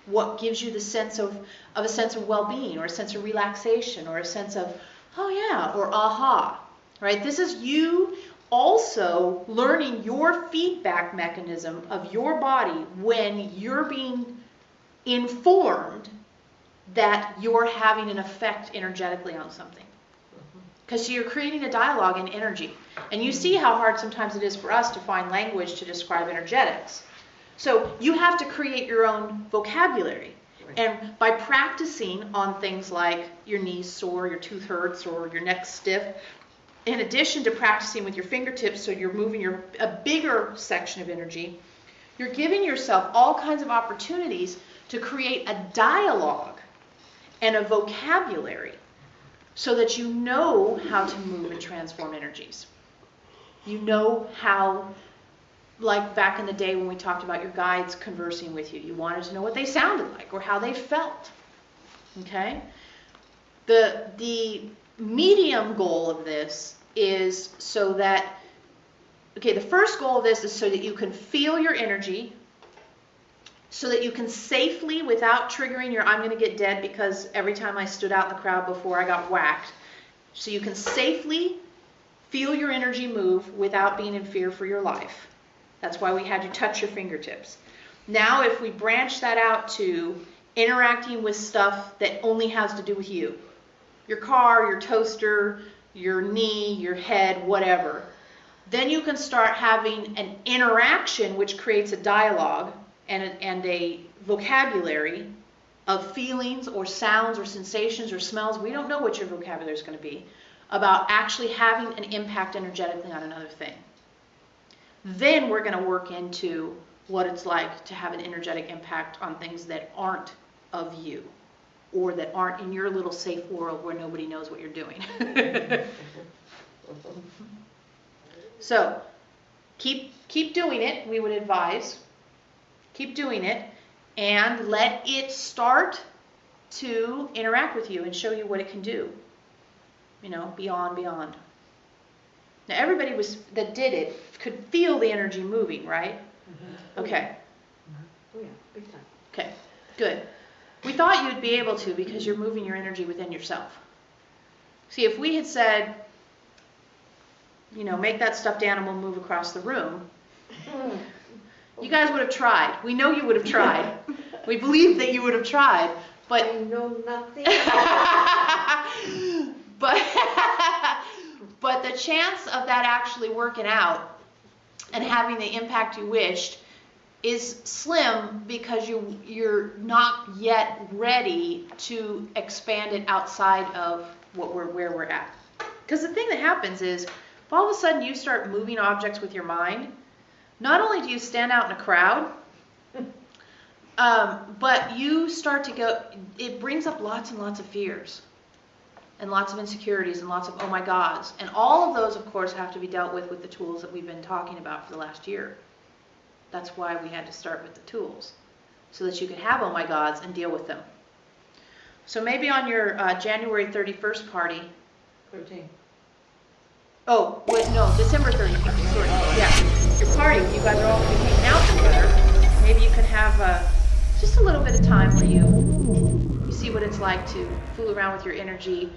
What gives you the sense of a sense of well-being, or a sense of relaxation, or a sense of, oh yeah, or aha, right? This is you also learning your feedback mechanism of your body when you're being informed that you're having an effect energetically on something. Because you're creating a dialogue in energy. And you see how hard sometimes it is for us to find language to describe energetics. So you have to create your own vocabulary. And by practicing on things like your knees sore, your tooth hurts, or your neck stiff, in addition to practicing with your fingertips so you're moving a bigger section of energy, you're giving yourself all kinds of opportunities to create a dialogue and a vocabulary so that you know how to move and transform energies. You know how, like back in the day when we talked about your guides conversing with you, you wanted to know what they sounded like or how they felt. Okay? The medium goal of this is so that, okay, the first goal of this is so that you can feel your energy so that you can safely, without triggering your I'm going to get dead because every time I stood out in the crowd before I got whacked, so you can safely feel your energy move without being in fear for your life. That's why we had you touch your fingertips. Now if we branch that out to interacting with stuff that only has to do with you, your car, your toaster, your knee, your head, whatever, then you can start having an interaction which creates a dialogue and a vocabulary of feelings or sounds or sensations or smells. We don't know what your vocabulary is going to be, about actually having an impact energetically on another thing. Then we're going to work into what it's like to have an energetic impact on things that aren't of you, or that aren't in your little safe world where nobody knows what you're doing. So keep doing it, we would advise. Keep doing it and let it start to interact with you and show you what it can do. You know, beyond. Now everybody that did it could feel the energy moving, right? Okay. Oh yeah, big time. Okay, good. We thought you'd be able to because you're moving your energy within yourself. See, if we had said, you know, make that stuffed animal move across the room, you guys would have tried. We know you would have tried. We believe that you would have tried, but I know nothing. but the chance of that actually working out and having the impact you wished is slim because you're not yet ready to expand it outside of where we're at. Because the thing that happens is, if all of a sudden you start moving objects with your mind, not only do you stand out in a crowd, but you start to go, it brings up lots and lots of fears and lots of insecurities and lots of oh my gods. And all of those, of course, have to be dealt with the tools that we've been talking about for the last year. That's why we had to start with the tools, so that you could have oh my gods and deal with them. So maybe on your January 31st party. 13. Oh, wait, no, December 31st, sorry. Yeah, your party, you guys are all going to be hanging out together. Maybe you could have just a little bit of time where you see what it's like to fool around with your energy,